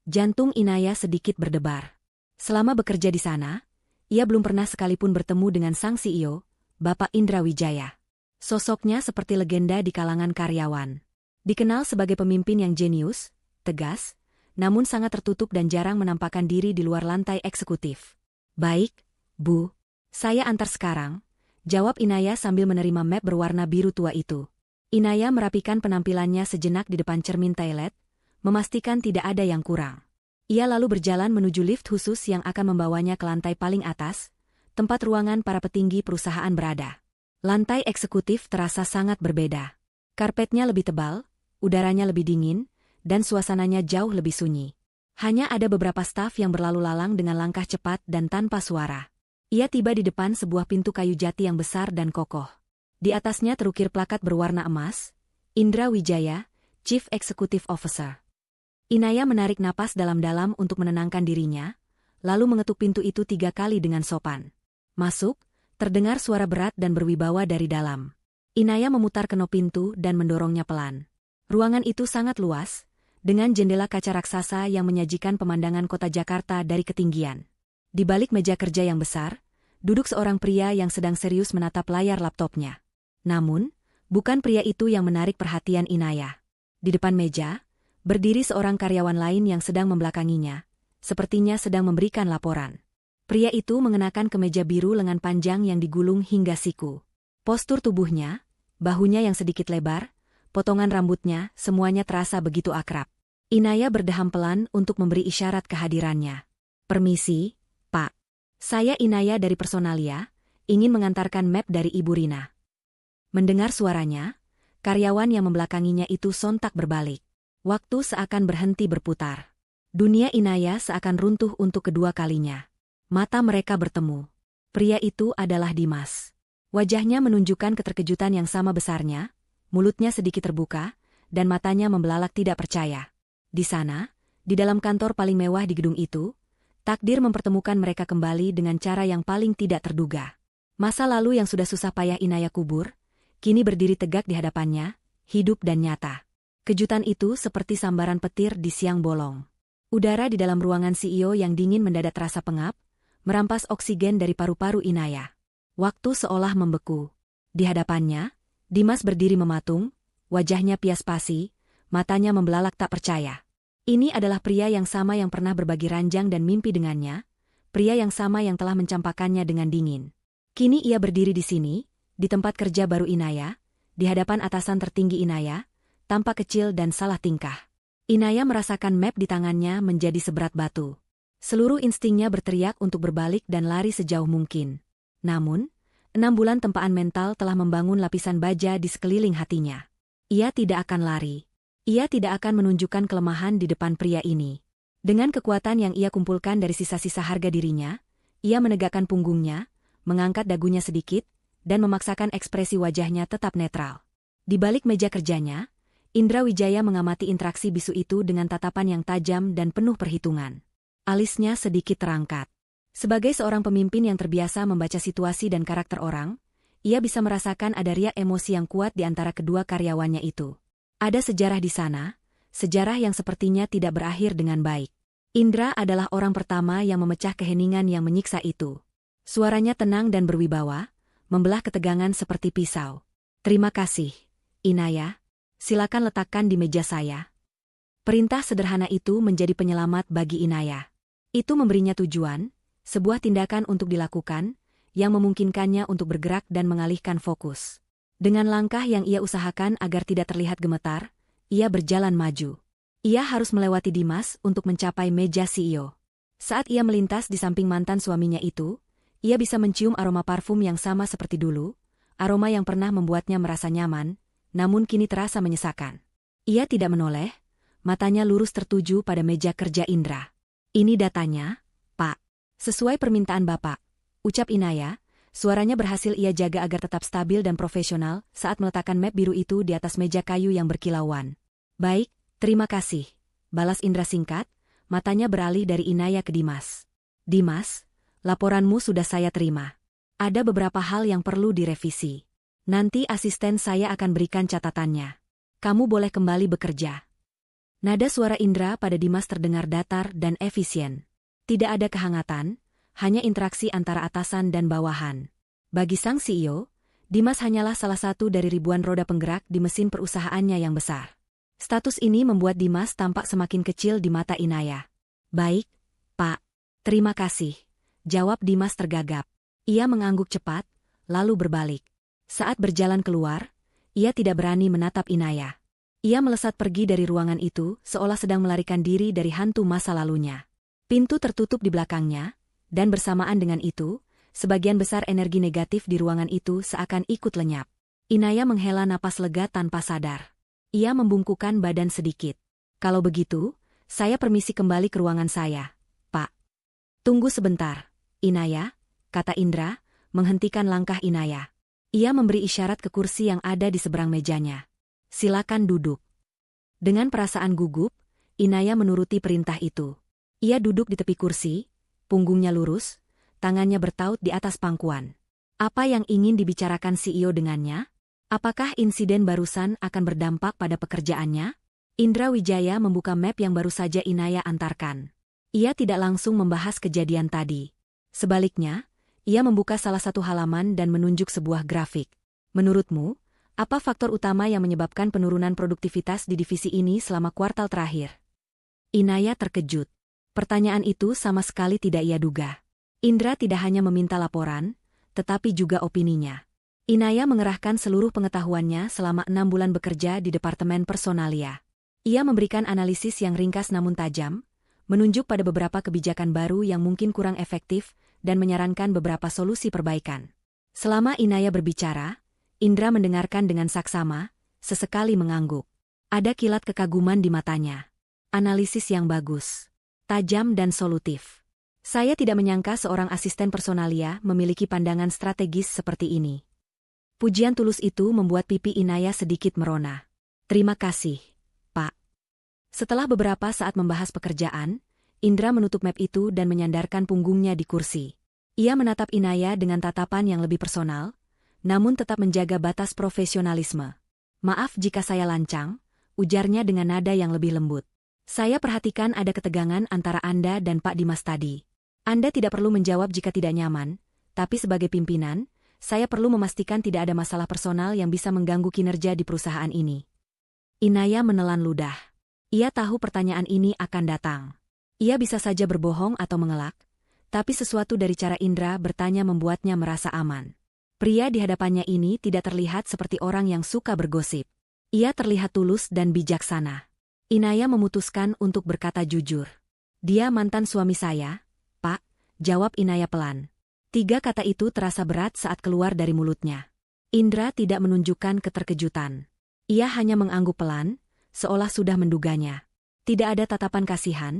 Jantung Inaya sedikit berdebar. Selama bekerja di sana, ia belum pernah sekalipun bertemu dengan sang CEO, Bapak Indra Wijaya. Sosoknya seperti legenda di kalangan karyawan. Dikenal sebagai pemimpin yang jenius, tegas, namun sangat tertutup dan jarang menampakkan diri di luar lantai eksekutif. Baik, Bu. Saya antar sekarang, jawab Inaya sambil menerima map berwarna biru tua itu. Inaya merapikan penampilannya sejenak di depan cermin toilet, memastikan tidak ada yang kurang. Ia lalu berjalan menuju lift khusus yang akan membawanya ke lantai paling atas, tempat ruangan para petinggi perusahaan berada. Lantai eksekutif terasa sangat berbeda. Karpetnya lebih tebal, udaranya lebih dingin, dan suasananya jauh lebih sunyi. Hanya ada beberapa staf yang berlalu lalang dengan langkah cepat dan tanpa suara. Ia tiba di depan sebuah pintu kayu jati yang besar dan kokoh. Di atasnya terukir plakat berwarna emas, Indra Wijaya, Chief Executive Officer. Inaya menarik napas dalam-dalam untuk menenangkan dirinya, lalu mengetuk pintu itu 3 kali dengan sopan. Masuk, terdengar suara berat dan berwibawa dari dalam. Inaya memutar kenop pintu dan mendorongnya pelan. Ruangan itu sangat luas, dengan jendela kaca raksasa yang menyajikan pemandangan kota Jakarta dari ketinggian. Di balik meja kerja yang besar, duduk seorang pria yang sedang serius menatap layar laptopnya. Namun, bukan pria itu yang menarik perhatian Inaya. Di depan meja, berdiri seorang karyawan lain yang sedang membelakanginya, sepertinya sedang memberikan laporan. Pria itu mengenakan kemeja biru lengan panjang yang digulung hingga siku. Postur tubuhnya, bahunya yang sedikit lebar, potongan rambutnya, semuanya terasa begitu akrab. Inaya berdeham pelan untuk memberi isyarat kehadirannya. Permisi, Pak. Saya Inaya dari Personalia, ingin mengantarkan map dari Ibu Rina. Mendengar suaranya, karyawan yang membelakanginya itu sontak berbalik. Waktu seakan berhenti berputar. Dunia Inaya seakan runtuh untuk kedua kalinya. Mata mereka bertemu. Pria itu adalah Dimas. Wajahnya menunjukkan keterkejutan yang sama besarnya, mulutnya sedikit terbuka, dan matanya membelalak tidak percaya. Di sana, di dalam kantor paling mewah di gedung itu, takdir mempertemukan mereka kembali dengan cara yang paling tidak terduga. Masa lalu yang sudah susah payah Inaya kubur, kini berdiri tegak di hadapannya, hidup dan nyata. Kejutan itu seperti sambaran petir di siang bolong. Udara di dalam ruangan CEO yang dingin mendadak terasa pengap, merampas oksigen dari paru-paru Inaya. Waktu seolah membeku. Di hadapannya, Dimas berdiri mematung, wajahnya pias pasi, matanya membelalak tak percaya. Ini adalah pria yang sama yang pernah berbagi ranjang dan mimpi dengannya, pria yang sama yang telah mencampakkannya dengan dingin. Kini ia berdiri di sini, di tempat kerja baru Inaya, di hadapan atasan tertinggi Inaya, tampak kecil dan salah tingkah. Inaya merasakan map di tangannya menjadi seberat batu. Seluruh instingnya berteriak untuk berbalik dan lari sejauh mungkin. Namun, 6 bulan tempaan mental telah membangun lapisan baja di sekeliling hatinya. Ia tidak akan lari. Ia tidak akan menunjukkan kelemahan di depan pria ini. Dengan kekuatan yang ia kumpulkan dari sisa-sisa harga dirinya, ia menegakkan punggungnya, mengangkat dagunya sedikit, dan memaksakan ekspresi wajahnya tetap netral. Di balik meja kerjanya, Indra Wijaya mengamati interaksi bisu itu dengan tatapan yang tajam dan penuh perhitungan. Alisnya sedikit terangkat. Sebagai seorang pemimpin yang terbiasa membaca situasi dan karakter orang, ia bisa merasakan ada riak emosi yang kuat di antara kedua karyawannya itu. Ada sejarah di sana, sejarah yang sepertinya tidak berakhir dengan baik. Indra adalah orang pertama yang memecah keheningan yang menyiksa itu. Suaranya tenang dan berwibawa, membelah ketegangan seperti pisau. Terima kasih, Inaya. Silakan letakkan di meja saya. Perintah sederhana itu menjadi penyelamat bagi Inaya. Itu memberinya tujuan, sebuah tindakan untuk dilakukan, yang memungkinkannya untuk bergerak dan mengalihkan fokus. Dengan langkah yang ia usahakan agar tidak terlihat gemetar, ia berjalan maju. Ia harus melewati Dimas untuk mencapai meja CEO. Saat ia melintas di samping mantan suaminya itu, ia bisa mencium aroma parfum yang sama seperti dulu, aroma yang pernah membuatnya merasa nyaman, namun kini terasa menyesakan. Ia tidak menoleh, matanya lurus tertuju pada meja kerja Indra. Ini datanya, Pak. Sesuai permintaan Bapak, ucap Inaya. Suaranya berhasil ia jaga agar tetap stabil dan profesional saat meletakkan map biru itu di atas meja kayu yang berkilauan. Baik, terima kasih, balas Indra singkat, matanya beralih dari Inaya ke Dimas. Dimas, laporanmu sudah saya terima. Ada beberapa hal yang perlu direvisi. Nanti asisten saya akan berikan catatannya. Kamu boleh kembali bekerja. Nada suara Indra pada Dimas terdengar datar dan efisien. Tidak ada kehangatan, hanya interaksi antara atasan dan bawahan. Bagi sang CEO, Dimas hanyalah salah satu dari ribuan roda penggerak di mesin perusahaannya yang besar. Status ini membuat Dimas tampak semakin kecil di mata Inaya. Baik, Pak. Terima kasih. Jawab Dimas tergagap. Ia mengangguk cepat, lalu berbalik. Saat berjalan keluar, ia tidak berani menatap Inaya. Ia melesat pergi dari ruangan itu seolah sedang melarikan diri dari hantu masa lalunya. Pintu tertutup di belakangnya, dan bersamaan dengan itu, sebagian besar energi negatif di ruangan itu seakan ikut lenyap. Inaya menghela napas lega tanpa sadar. Ia membungkukkan badan sedikit. Kalau begitu, saya permisi kembali ke ruangan saya, Pak. Tunggu sebentar, Inaya, kata Indra, menghentikan langkah Inaya. Ia memberi isyarat ke kursi yang ada di seberang mejanya. Silakan duduk. Dengan perasaan gugup, Inaya menuruti perintah itu. Ia duduk di tepi kursi, punggungnya lurus, tangannya bertaut di atas pangkuan. Apa yang ingin dibicarakan CEO dengannya? Apakah insiden barusan akan berdampak pada pekerjaannya? Indra Wijaya membuka map yang baru saja Inaya antarkan. Ia tidak langsung membahas kejadian tadi. Sebaliknya, ia membuka salah satu halaman dan menunjuk sebuah grafik. Menurutmu, apa faktor utama yang menyebabkan penurunan produktivitas di divisi ini selama kuartal terakhir? Inaya terkejut. Pertanyaan itu sama sekali tidak ia duga. Indra tidak hanya meminta laporan, tetapi juga opininya. Inaya mengerahkan seluruh pengetahuannya selama 6 bulan bekerja di Departemen Personalia. Ia memberikan analisis yang ringkas namun tajam, menunjuk pada beberapa kebijakan baru yang mungkin kurang efektif, dan menyarankan beberapa solusi perbaikan. Selama Inaya berbicara, Indra mendengarkan dengan saksama, sesekali mengangguk. Ada kilat kekaguman di matanya. Analisis yang bagus, tajam dan solutif. Saya tidak menyangka seorang asisten personalia memiliki pandangan strategis seperti ini. Pujian tulus itu membuat pipi Inaya sedikit merona. Terima kasih, Pak. Setelah beberapa saat membahas pekerjaan, Indra menutup map itu dan menyandarkan punggungnya di kursi. Ia menatap Inaya dengan tatapan yang lebih personal, namun tetap menjaga batas profesionalisme. Maaf jika saya lancang, ujarnya dengan nada yang lebih lembut. Saya perhatikan ada ketegangan antara Anda dan Pak Dimas tadi. Anda tidak perlu menjawab jika tidak nyaman, tapi sebagai pimpinan, saya perlu memastikan tidak ada masalah personal yang bisa mengganggu kinerja di perusahaan ini. Inaya menelan ludah. Ia tahu pertanyaan ini akan datang. Ia bisa saja berbohong atau mengelak, tapi sesuatu dari cara Indra bertanya membuatnya merasa aman. Pria di hadapannya ini tidak terlihat seperti orang yang suka bergosip. Ia terlihat tulus dan bijaksana. Inaya memutuskan untuk berkata jujur. Dia mantan suami saya, Pak, jawab Inaya pelan. 3 kata itu terasa berat saat keluar dari mulutnya. Indra tidak menunjukkan keterkejutan. Ia hanya mengangguk pelan, seolah sudah menduganya. Tidak ada tatapan kasihan,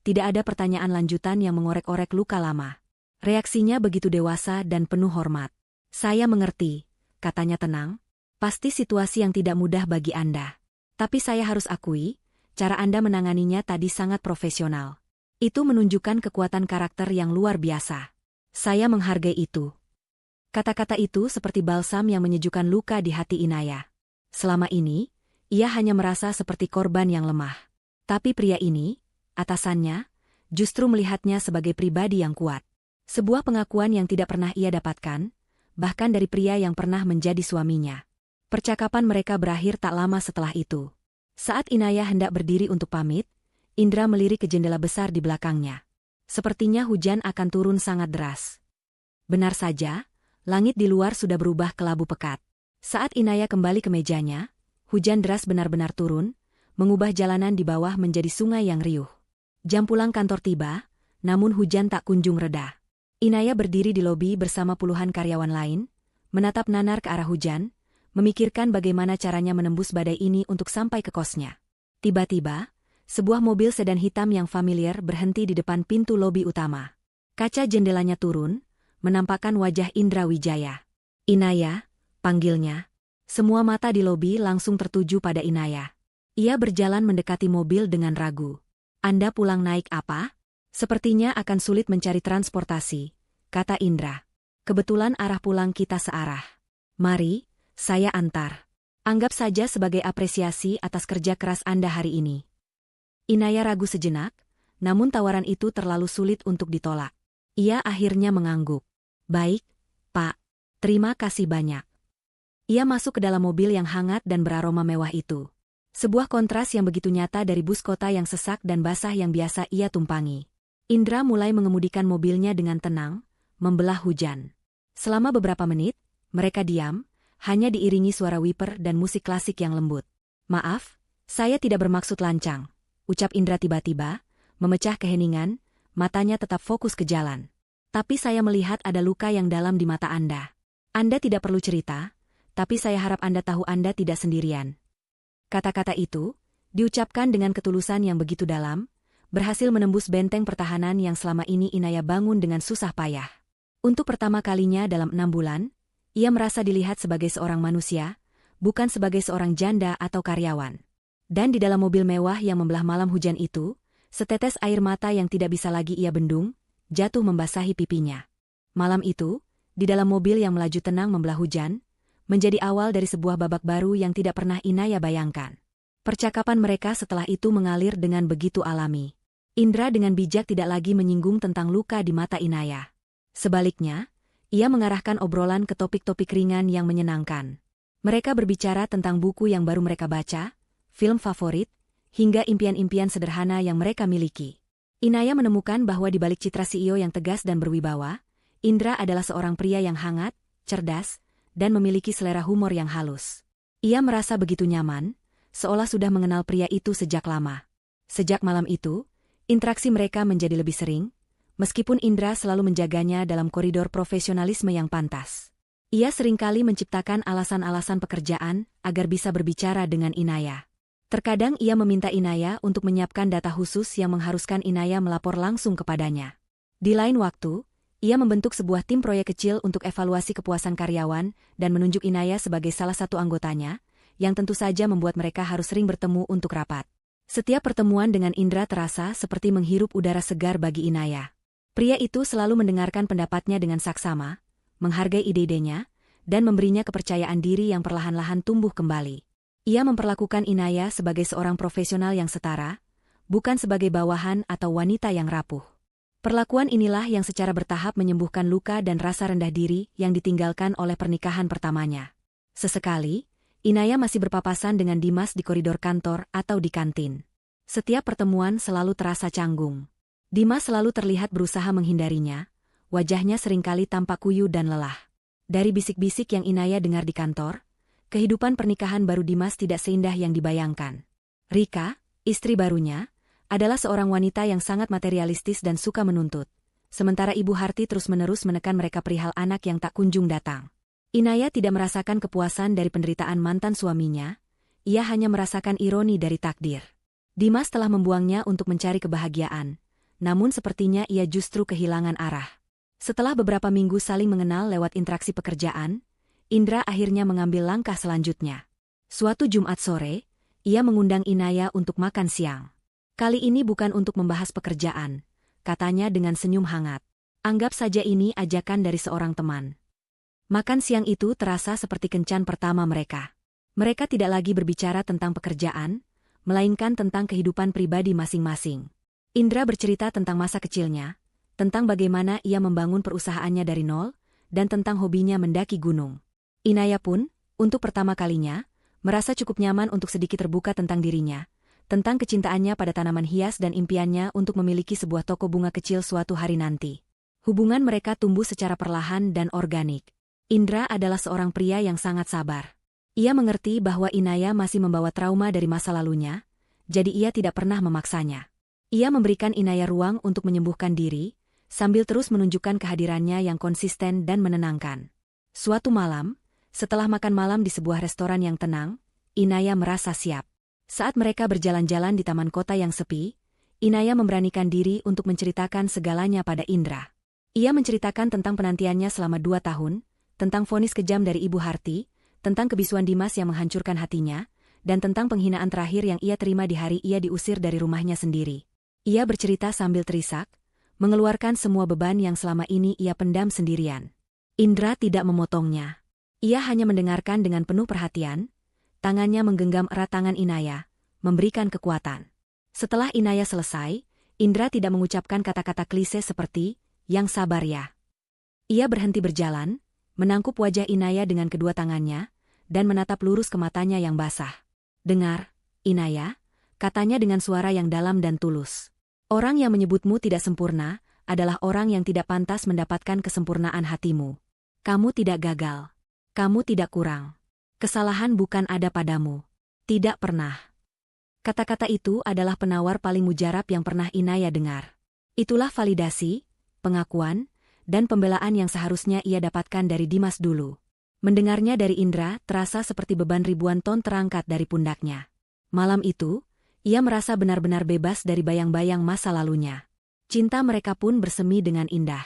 tidak ada pertanyaan lanjutan yang mengorek-orek luka lama. Reaksinya begitu dewasa dan penuh hormat. Saya mengerti, katanya tenang. Pasti situasi yang tidak mudah bagi Anda. Tapi saya harus akui, cara Anda menanganinya tadi sangat profesional. Itu menunjukkan kekuatan karakter yang luar biasa. Saya menghargai itu. Kata-kata itu seperti balsam yang menyejukkan luka di hati Inaya. Selama ini, ia hanya merasa seperti korban yang lemah. Tapi pria ini, atasannya, justru melihatnya sebagai pribadi yang kuat. Sebuah pengakuan yang tidak pernah ia dapatkan, bahkan dari pria yang pernah menjadi suaminya. Percakapan mereka berakhir tak lama setelah itu. Saat Inaya hendak berdiri untuk pamit, Indra melirik ke jendela besar di belakangnya. Sepertinya hujan akan turun sangat deras. Benar saja, langit di luar sudah berubah kelabu pekat. Saat Inaya kembali ke mejanya, hujan deras benar-benar turun, mengubah jalanan di bawah menjadi sungai yang riuh. Jam pulang kantor tiba, namun hujan tak kunjung reda. Inaya berdiri di lobi bersama puluhan karyawan lain, menatap nanar ke arah hujan, memikirkan bagaimana caranya menembus badai ini untuk sampai ke kosnya. Tiba-tiba, sebuah mobil sedan hitam yang familiar berhenti di depan pintu lobi utama. Kaca jendelanya turun, menampakkan wajah Indra Wijaya. Inaya, panggilnya. Semua mata di lobi langsung tertuju pada Inaya. Ia berjalan mendekati mobil dengan ragu. Anda pulang naik apa? Sepertinya akan sulit mencari transportasi, kata Indra. Kebetulan arah pulang kita searah. Mari, saya antar. Anggap saja sebagai apresiasi atas kerja keras Anda hari ini. Inaya ragu sejenak, namun tawaran itu terlalu sulit untuk ditolak. Ia akhirnya mengangguk. Baik, Pak. Terima kasih banyak. Ia masuk ke dalam mobil yang hangat dan beraroma mewah itu. Sebuah kontras yang begitu nyata dari bus kota yang sesak dan basah yang biasa ia tumpangi. Indra mulai mengemudikan mobilnya dengan tenang, membelah hujan. Selama beberapa menit, mereka diam, hanya diiringi suara wiper dan musik klasik yang lembut. Maaf, saya tidak bermaksud lancang, ucap Indra tiba-tiba, memecah keheningan, matanya tetap fokus ke jalan. Tapi saya melihat ada luka yang dalam di mata Anda. Anda tidak perlu cerita, tapi saya harap Anda tahu Anda tidak sendirian. Kata-kata itu, diucapkan dengan ketulusan yang begitu dalam, berhasil menembus benteng pertahanan yang selama ini Inaya bangun dengan susah payah. Untuk pertama kalinya dalam 6 bulan, ia merasa dilihat sebagai seorang manusia, bukan sebagai seorang janda atau karyawan. Dan di dalam mobil mewah yang membelah malam hujan itu, setetes air mata yang tidak bisa lagi ia bendung, jatuh membasahi pipinya. Malam itu, di dalam mobil yang melaju tenang membelah hujan, menjadi awal dari sebuah babak baru yang tidak pernah Inaya bayangkan. Percakapan mereka setelah itu mengalir dengan begitu alami. Indra dengan bijak tidak lagi menyinggung tentang luka di mata Inaya. Sebaliknya, ia mengarahkan obrolan ke topik-topik ringan yang menyenangkan. Mereka berbicara tentang buku yang baru mereka baca, film favorit, hingga impian-impian sederhana yang mereka miliki. Inaya menemukan bahwa di balik citra CEO yang tegas dan berwibawa, Indra adalah seorang pria yang hangat, cerdas, dan memiliki selera humor yang halus. Ia merasa begitu nyaman, seolah sudah mengenal pria itu sejak lama. Sejak malam itu, interaksi mereka menjadi lebih sering, meskipun Indra selalu menjaganya dalam koridor profesionalisme yang pantas. Ia seringkali menciptakan alasan-alasan pekerjaan agar bisa berbicara dengan Inaya. Terkadang ia meminta Inaya untuk menyiapkan data khusus yang mengharuskan Inaya melapor langsung kepadanya. Di lain waktu, ia membentuk sebuah tim proyek kecil untuk evaluasi kepuasan karyawan dan menunjuk Inaya sebagai salah satu anggotanya, yang tentu saja membuat mereka harus sering bertemu untuk rapat. Setiap pertemuan dengan Indra terasa seperti menghirup udara segar bagi Inaya. Pria itu selalu mendengarkan pendapatnya dengan saksama, menghargai ide-idenya, dan memberinya kepercayaan diri yang perlahan-lahan tumbuh kembali. Ia memperlakukan Inaya sebagai seorang profesional yang setara, bukan sebagai bawahan atau wanita yang rapuh. Perlakuan inilah yang secara bertahap menyembuhkan luka dan rasa rendah diri yang ditinggalkan oleh pernikahan pertamanya. Sesekali, Inaya masih berpapasan dengan Dimas di koridor kantor atau di kantin. Setiap pertemuan selalu terasa canggung. Dimas selalu terlihat berusaha menghindarinya, wajahnya seringkali tampak kuyu dan lelah. Dari bisik-bisik yang Inaya dengar di kantor, kehidupan pernikahan baru Dimas tidak seindah yang dibayangkan. Rika, istri barunya, adalah seorang wanita yang sangat materialistis dan suka menuntut. Sementara Ibu Harti terus-menerus menekan mereka perihal anak yang tak kunjung datang. Inaya tidak merasakan kepuasan dari penderitaan mantan suaminya, ia hanya merasakan ironi dari takdir. Dimas telah membuangnya untuk mencari kebahagiaan, namun sepertinya ia justru kehilangan arah. Setelah beberapa minggu saling mengenal lewat interaksi pekerjaan, Indra akhirnya mengambil langkah selanjutnya. Suatu Jumat sore, ia mengundang Inaya untuk makan siang. Kali ini bukan untuk membahas pekerjaan, katanya dengan senyum hangat. Anggap saja ini ajakan dari seorang teman. Makan siang itu terasa seperti kencan pertama mereka. Mereka tidak lagi berbicara tentang pekerjaan, melainkan tentang kehidupan pribadi masing-masing. Indra bercerita tentang masa kecilnya, tentang bagaimana ia membangun perusahaannya dari nol, dan tentang hobinya mendaki gunung. Inaya pun, untuk pertama kalinya, merasa cukup nyaman untuk sedikit terbuka tentang dirinya, tentang kecintaannya pada tanaman hias dan impiannya untuk memiliki sebuah toko bunga kecil suatu hari nanti. Hubungan mereka tumbuh secara perlahan dan organik. Indra adalah seorang pria yang sangat sabar. Ia mengerti bahwa Inaya masih membawa trauma dari masa lalunya, jadi ia tidak pernah memaksanya. Ia memberikan Inaya ruang untuk menyembuhkan diri, sambil terus menunjukkan kehadirannya yang konsisten dan menenangkan. Suatu malam, setelah makan malam di sebuah restoran yang tenang, Inaya merasa siap. Saat mereka berjalan-jalan di taman kota yang sepi, Inaya memberanikan diri untuk menceritakan segalanya pada Indra. Ia menceritakan tentang penantiannya selama 2 tahun, tentang vonis kejam dari Ibu Harti, tentang kebisuan Dimas yang menghancurkan hatinya, dan tentang penghinaan terakhir yang ia terima di hari ia diusir dari rumahnya sendiri. Ia bercerita sambil terisak, mengeluarkan semua beban yang selama ini ia pendam sendirian. Indra tidak memotongnya. Ia hanya mendengarkan dengan penuh perhatian, tangannya menggenggam erat tangan Inaya, memberikan kekuatan. Setelah Inaya selesai, Indra tidak mengucapkan kata-kata klise seperti, "Yang sabar ya." Ia berhenti berjalan, menangkup wajah Inaya dengan kedua tangannya, dan menatap lurus ke matanya yang basah. "Dengar, Inaya," katanya dengan suara yang dalam dan tulus. "Orang yang menyebutmu tidak sempurna, adalah orang yang tidak pantas mendapatkan kesempurnaan hatimu. Kamu tidak gagal. Kamu tidak kurang. Kesalahan bukan ada padamu. Tidak pernah." Kata-kata itu adalah penawar paling mujarab yang pernah Inaya dengar. Itulah validasi, pengakuan, dan pembelaan yang seharusnya ia dapatkan dari Dimas dulu. Mendengarnya dari Indra terasa seperti beban ribuan ton terangkat dari pundaknya. Malam itu, ia merasa benar-benar bebas dari bayang-bayang masa lalunya. Cinta mereka pun bersemi dengan indah.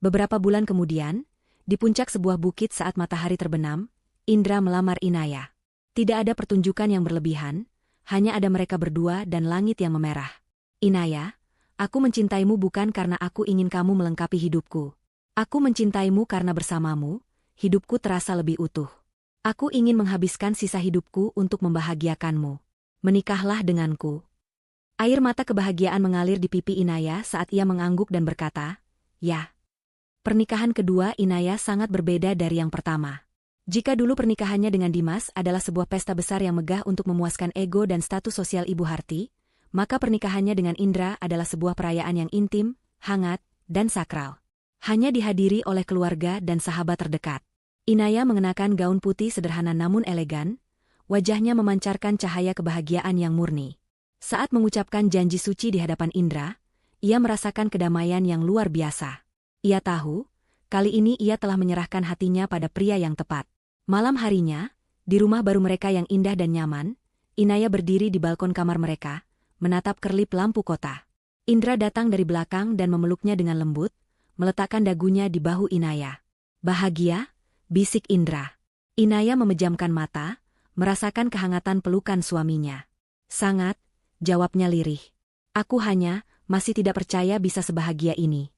Beberapa bulan kemudian, di puncak sebuah bukit saat matahari terbenam, Indra melamar Inaya. Tidak ada pertunjukan yang berlebihan, hanya ada mereka berdua dan langit yang memerah. "Inaya, aku mencintaimu bukan karena aku ingin kamu melengkapi hidupku. Aku mencintaimu karena bersamamu, hidupku terasa lebih utuh. Aku ingin menghabiskan sisa hidupku untuk membahagiakanmu. Menikahlah denganku." Air mata kebahagiaan mengalir di pipi Inaya saat ia mengangguk dan berkata, "Ya." Pernikahan kedua Inaya sangat berbeda dari yang pertama. Jika dulu pernikahannya dengan Dimas adalah sebuah pesta besar yang megah untuk memuaskan ego dan status sosial Ibu Harti, maka pernikahannya dengan Indra adalah sebuah perayaan yang intim, hangat, dan sakral. Hanya dihadiri oleh keluarga dan sahabat terdekat. Inaya mengenakan gaun putih sederhana namun elegan, wajahnya memancarkan cahaya kebahagiaan yang murni. Saat mengucapkan janji suci di hadapan Indra, ia merasakan kedamaian yang luar biasa. Ia tahu, kali ini ia telah menyerahkan hatinya pada pria yang tepat. Malam harinya, di rumah baru mereka yang indah dan nyaman, Inaya berdiri di balkon kamar mereka, menatap kerlip lampu kota. Indra datang dari belakang dan memeluknya dengan lembut, meletakkan dagunya di bahu Inaya. "Bahagia?" bisik Indra. Inaya memejamkan mata, merasakan kehangatan pelukan suaminya. "Sangat," jawabnya lirih. "Aku hanya masih tidak percaya bisa sebahagia ini."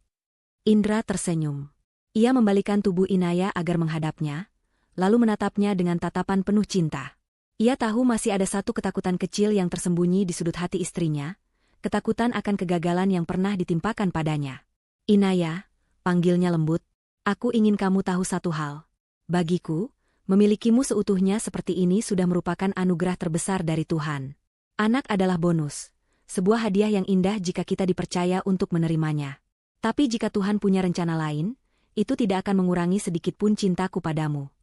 Indra tersenyum. Ia membalikan tubuh Inaya agar menghadapnya, lalu menatapnya dengan tatapan penuh cinta. Ia tahu masih ada satu ketakutan kecil yang tersembunyi di sudut hati istrinya, ketakutan akan kegagalan yang pernah ditimpakan padanya. "Inaya," panggilnya lembut, "aku ingin kamu tahu satu hal. Bagiku, memilikimu seutuhnya seperti ini sudah merupakan anugerah terbesar dari Tuhan. Anak adalah bonus, sebuah hadiah yang indah jika kita dipercaya untuk menerimanya. Tapi jika Tuhan punya rencana lain, itu tidak akan mengurangi sedikit pun cintaku padamu."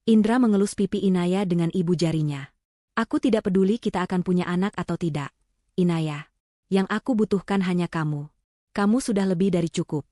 Indra mengelus pipi Inaya dengan ibu jarinya. "Aku tidak peduli kita akan punya anak atau tidak, Inaya. Yang aku butuhkan hanya kamu. Kamu sudah lebih dari cukup."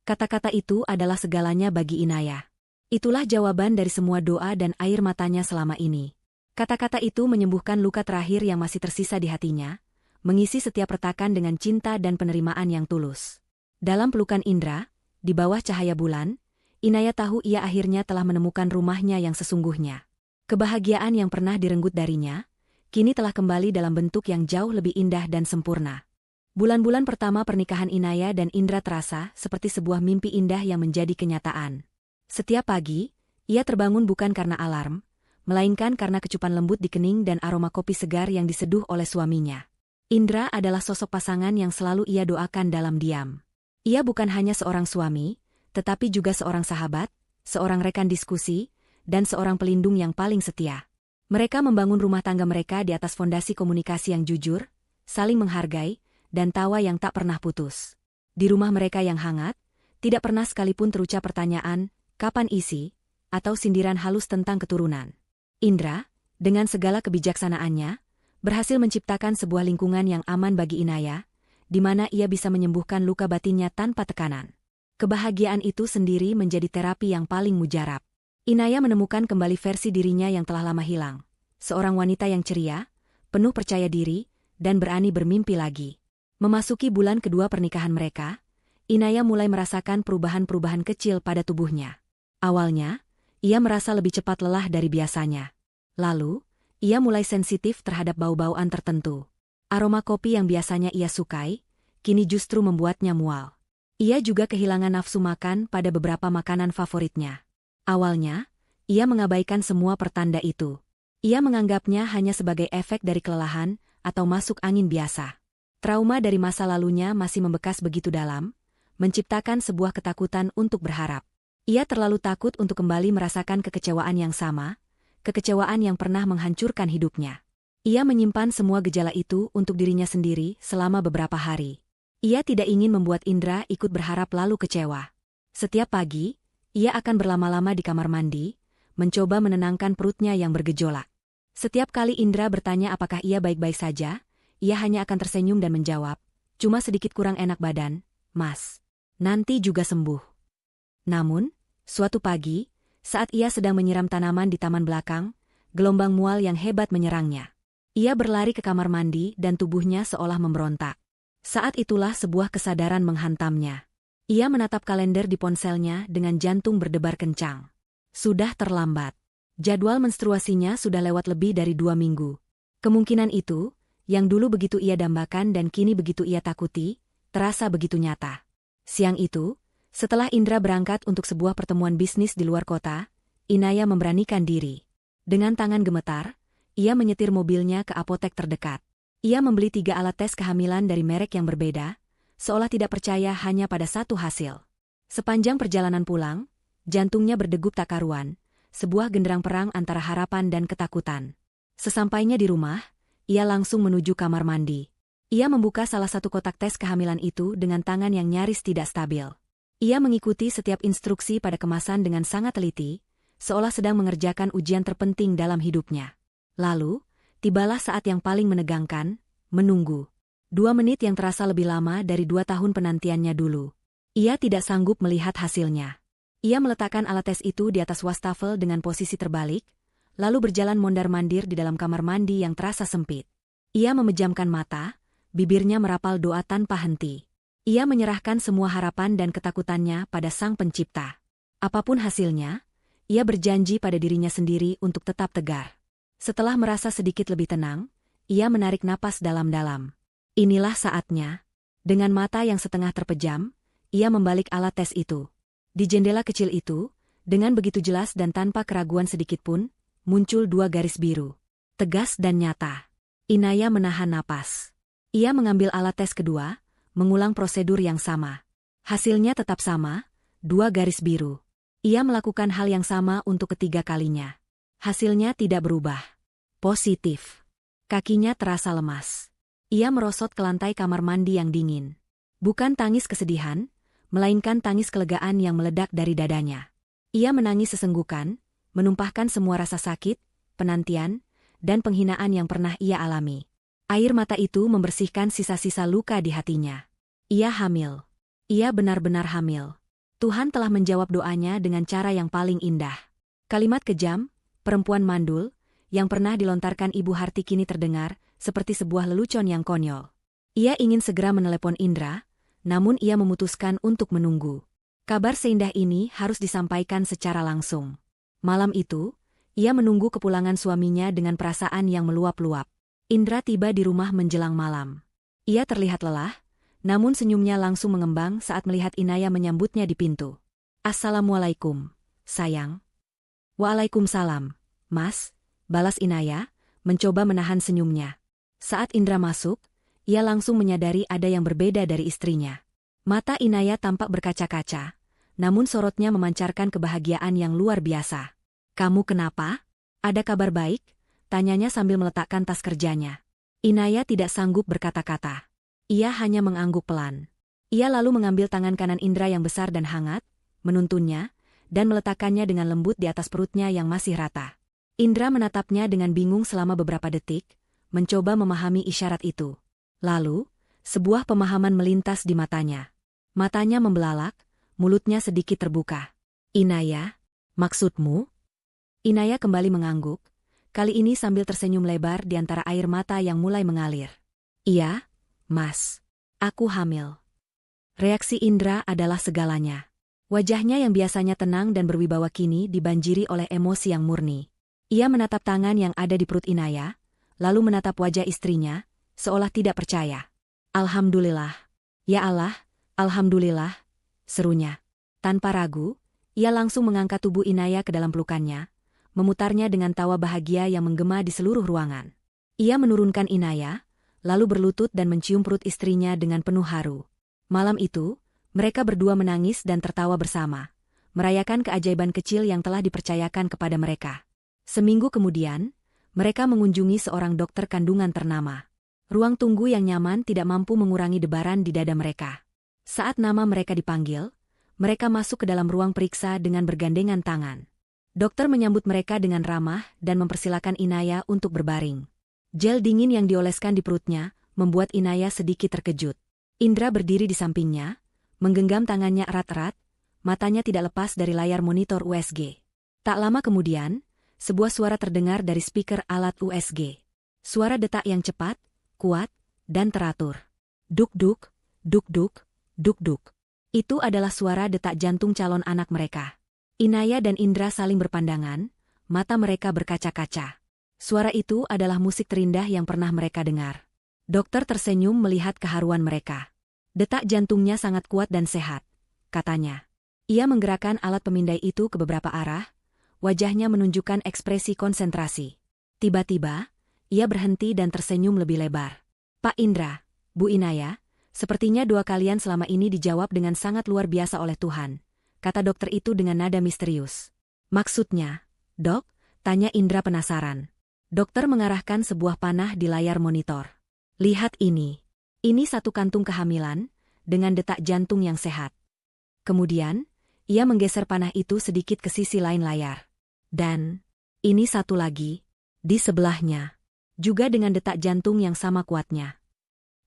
Kata-kata itu adalah segalanya bagi Inaya. Itulah jawaban dari semua doa dan air matanya selama ini. Kata-kata itu menyembuhkan luka terakhir yang masih tersisa di hatinya, mengisi setiap retakan dengan cinta dan penerimaan yang tulus. Dalam pelukan Indra, di bawah cahaya bulan, Inaya tahu ia akhirnya telah menemukan rumahnya yang sesungguhnya. Kebahagiaan yang pernah direnggut darinya, kini telah kembali dalam bentuk yang jauh lebih indah dan sempurna. Bulan-bulan pertama pernikahan Inaya dan Indra terasa seperti sebuah mimpi indah yang menjadi kenyataan. Setiap pagi, ia terbangun bukan karena alarm, melainkan karena kecupan lembut di kening dan aroma kopi segar yang diseduh oleh suaminya. Indra adalah sosok pasangan yang selalu ia doakan dalam diam. Ia bukan hanya seorang suami, tetapi juga seorang sahabat, seorang rekan diskusi, dan seorang pelindung yang paling setia. Mereka membangun rumah tangga mereka di atas fondasi komunikasi yang jujur, saling menghargai, dan tawa yang tak pernah putus. Di rumah mereka yang hangat, tidak pernah sekalipun terucap pertanyaan, "Kapan isi?" atau sindiran halus tentang keturunan. Indra, dengan segala kebijaksanaannya, berhasil menciptakan sebuah lingkungan yang aman bagi Inaya, di mana ia bisa menyembuhkan luka batinnya tanpa tekanan. Kebahagiaan itu sendiri menjadi terapi yang paling mujarab. Inaya menemukan kembali versi dirinya yang telah lama hilang. Seorang wanita yang ceria, penuh percaya diri, dan berani bermimpi lagi. Memasuki bulan kedua pernikahan mereka, Inaya mulai merasakan perubahan-perubahan kecil pada tubuhnya. Awalnya, ia merasa lebih cepat lelah dari biasanya. Lalu, ia mulai sensitif terhadap bau-bauan tertentu. Aroma kopi yang biasanya ia sukai, kini justru membuatnya mual. Ia juga kehilangan nafsu makan pada beberapa makanan favoritnya. Awalnya, ia mengabaikan semua pertanda itu. Ia menganggapnya hanya sebagai efek dari kelelahan atau masuk angin biasa. Trauma dari masa lalunya masih membekas begitu dalam, menciptakan sebuah ketakutan untuk berharap. Ia terlalu takut untuk kembali merasakan kekecewaan yang sama, kekecewaan yang pernah menghancurkan hidupnya. Ia menyimpan semua gejala itu untuk dirinya sendiri selama beberapa hari. Ia tidak ingin membuat Indra ikut berharap lalu kecewa. Setiap pagi, ia akan berlama-lama di kamar mandi, mencoba menenangkan perutnya yang bergejolak. Setiap kali Indra bertanya apakah ia baik-baik saja, ia hanya akan tersenyum dan menjawab, "Cuma sedikit kurang enak badan, Mas. Nanti juga sembuh." Namun, suatu pagi, saat ia sedang menyiram tanaman di taman belakang, gelombang mual yang hebat menyerangnya. Ia berlari ke kamar mandi dan tubuhnya seolah memberontak. Saat itulah sebuah kesadaran menghantamnya. Ia menatap kalender di ponselnya dengan jantung berdebar kencang. Sudah terlambat. Jadwal menstruasinya sudah lewat lebih dari 2 minggu. Kemungkinan itu, yang dulu begitu ia dambakan dan kini begitu ia takuti, terasa begitu nyata. Siang itu, setelah Indra berangkat untuk sebuah pertemuan bisnis di luar kota, Inaya memberanikan diri. Dengan tangan gemetar, ia menyetir mobilnya ke apotek terdekat. Ia membeli 3 alat tes kehamilan dari merek yang berbeda, seolah tidak percaya hanya pada satu hasil. Sepanjang perjalanan pulang, jantungnya berdegup tak karuan, sebuah genderang perang antara harapan dan ketakutan. Sesampainya di rumah, ia langsung menuju kamar mandi. Ia membuka salah satu kotak tes kehamilan itu dengan tangan yang nyaris tidak stabil. Ia mengikuti setiap instruksi pada kemasan dengan sangat teliti, seolah sedang mengerjakan ujian terpenting dalam hidupnya. Lalu, tibalah saat yang paling menegangkan, menunggu. 2 menit yang terasa lebih lama dari 2 tahun penantiannya dulu. Ia tidak sanggup melihat hasilnya. Ia meletakkan alat tes itu di atas wastafel dengan posisi terbalik, lalu berjalan mondar-mandir di dalam kamar mandi yang terasa sempit. Ia memejamkan mata, bibirnya merapal doa tanpa henti. Ia menyerahkan semua harapan dan ketakutannya pada Sang Pencipta. Apapun hasilnya, ia berjanji pada dirinya sendiri untuk tetap tegar. Setelah merasa sedikit lebih tenang, ia menarik napas dalam-dalam. Inilah saatnya. Dengan mata yang setengah terpejam, ia membalik alat tes itu. Di jendela kecil itu, dengan begitu jelas dan tanpa keraguan sedikitpun, muncul 2 garis biru. Tegas dan nyata. Inaya menahan napas. Ia mengambil alat tes kedua, mengulang prosedur yang sama. Hasilnya tetap sama, 2 garis biru. Ia melakukan hal yang sama untuk ketiga kalinya. Hasilnya tidak berubah. Positif. Kakinya terasa lemas. Ia merosot ke lantai kamar mandi yang dingin. Bukan tangis kesedihan, melainkan tangis kelegaan yang meledak dari dadanya. Ia menangis sesenggukan, menumpahkan semua rasa sakit, penantian, dan penghinaan yang pernah ia alami. Air mata itu membersihkan sisa-sisa luka di hatinya. Ia hamil. Ia benar-benar hamil. Tuhan telah menjawab doanya dengan cara yang paling indah. Kalimat kejam, perempuan mandul, yang pernah dilontarkan Ibu Harti kini terdengar seperti sebuah lelucon yang konyol. Ia ingin segera menelepon Indra, namun ia memutuskan untuk menunggu. Kabar seindah ini harus disampaikan secara langsung. Malam itu, ia menunggu kepulangan suaminya dengan perasaan yang meluap-luap. Indra tiba di rumah menjelang malam. Ia terlihat lelah, namun senyumnya langsung mengembang saat melihat Inaya menyambutnya di pintu. "Assalamualaikum, sayang." "Waalaikumsalam, Mas," balas Inaya, mencoba menahan senyumnya. Saat Indra masuk, ia langsung menyadari ada yang berbeda dari istrinya. Mata Inaya tampak berkaca-kaca, namun sorotnya memancarkan kebahagiaan yang luar biasa. "Kamu kenapa? Ada kabar baik?" tanyanya sambil meletakkan tas kerjanya. Inaya tidak sanggup berkata-kata. Ia hanya mengangguk pelan. Ia lalu mengambil tangan kanan Indra yang besar dan hangat, menuntunnya, dan meletakkannya dengan lembut di atas perutnya yang masih rata. Indra menatapnya dengan bingung selama beberapa detik, mencoba memahami isyarat itu. Lalu, sebuah pemahaman melintas di matanya. Matanya membelalak, mulutnya sedikit terbuka. "Inaya, maksudmu?" Inaya kembali mengangguk, kali ini sambil tersenyum lebar di antara air mata yang mulai mengalir. "Iya, Mas. Aku hamil." Reaksi Indra adalah segalanya. Wajahnya yang biasanya tenang dan berwibawa kini dibanjiri oleh emosi yang murni. Ia menatap tangan yang ada di perut Inaya, lalu menatap wajah istrinya, seolah tidak percaya. Alhamdulillah. Ya Allah, alhamdulillah, serunya. Tanpa ragu, ia langsung mengangkat tubuh Inaya ke dalam pelukannya, memutarnya dengan tawa bahagia yang menggema di seluruh ruangan. Ia menurunkan Inaya, lalu berlutut dan mencium perut istrinya dengan penuh haru. Malam itu, mereka berdua menangis dan tertawa bersama, merayakan keajaiban kecil yang telah dipercayakan kepada mereka. Seminggu kemudian, mereka mengunjungi seorang dokter kandungan ternama. Ruang tunggu yang nyaman tidak mampu mengurangi debaran di dada mereka. Saat nama mereka dipanggil, mereka masuk ke dalam ruang periksa dengan bergandengan tangan. Dokter menyambut mereka dengan ramah dan mempersilakan Inaya untuk berbaring. Gel dingin yang dioleskan di perutnya membuat Inaya sedikit terkejut. Indra berdiri di sampingnya, menggenggam tangannya erat-erat, matanya tidak lepas dari layar monitor USG. Tak lama kemudian, sebuah suara terdengar dari speaker alat USG. Suara detak yang cepat, kuat, dan teratur. Duk-duk, duk-duk, duk-duk. Itu adalah suara detak jantung calon anak mereka. Inaya dan Indra saling berpandangan, mata mereka berkaca-kaca. Suara itu adalah musik terindah yang pernah mereka dengar. Dokter tersenyum melihat keharuan mereka. Detak jantungnya sangat kuat dan sehat, katanya. Ia menggerakkan alat pemindai itu ke beberapa arah, wajahnya menunjukkan ekspresi konsentrasi. Tiba-tiba, ia berhenti dan tersenyum lebih lebar. Pak Indra, Bu Inaya, sepertinya doa kalian selama ini dijawab dengan sangat luar biasa oleh Tuhan, kata dokter itu dengan nada misterius. Maksudnya, Dok? Tanya Indra penasaran. Dokter mengarahkan sebuah panah di layar monitor. Lihat ini. Ini satu kantung kehamilan, dengan detak jantung yang sehat. Kemudian, ia menggeser panah itu sedikit ke sisi lain layar. Dan, ini satu lagi, di sebelahnya. Juga dengan detak jantung yang sama kuatnya.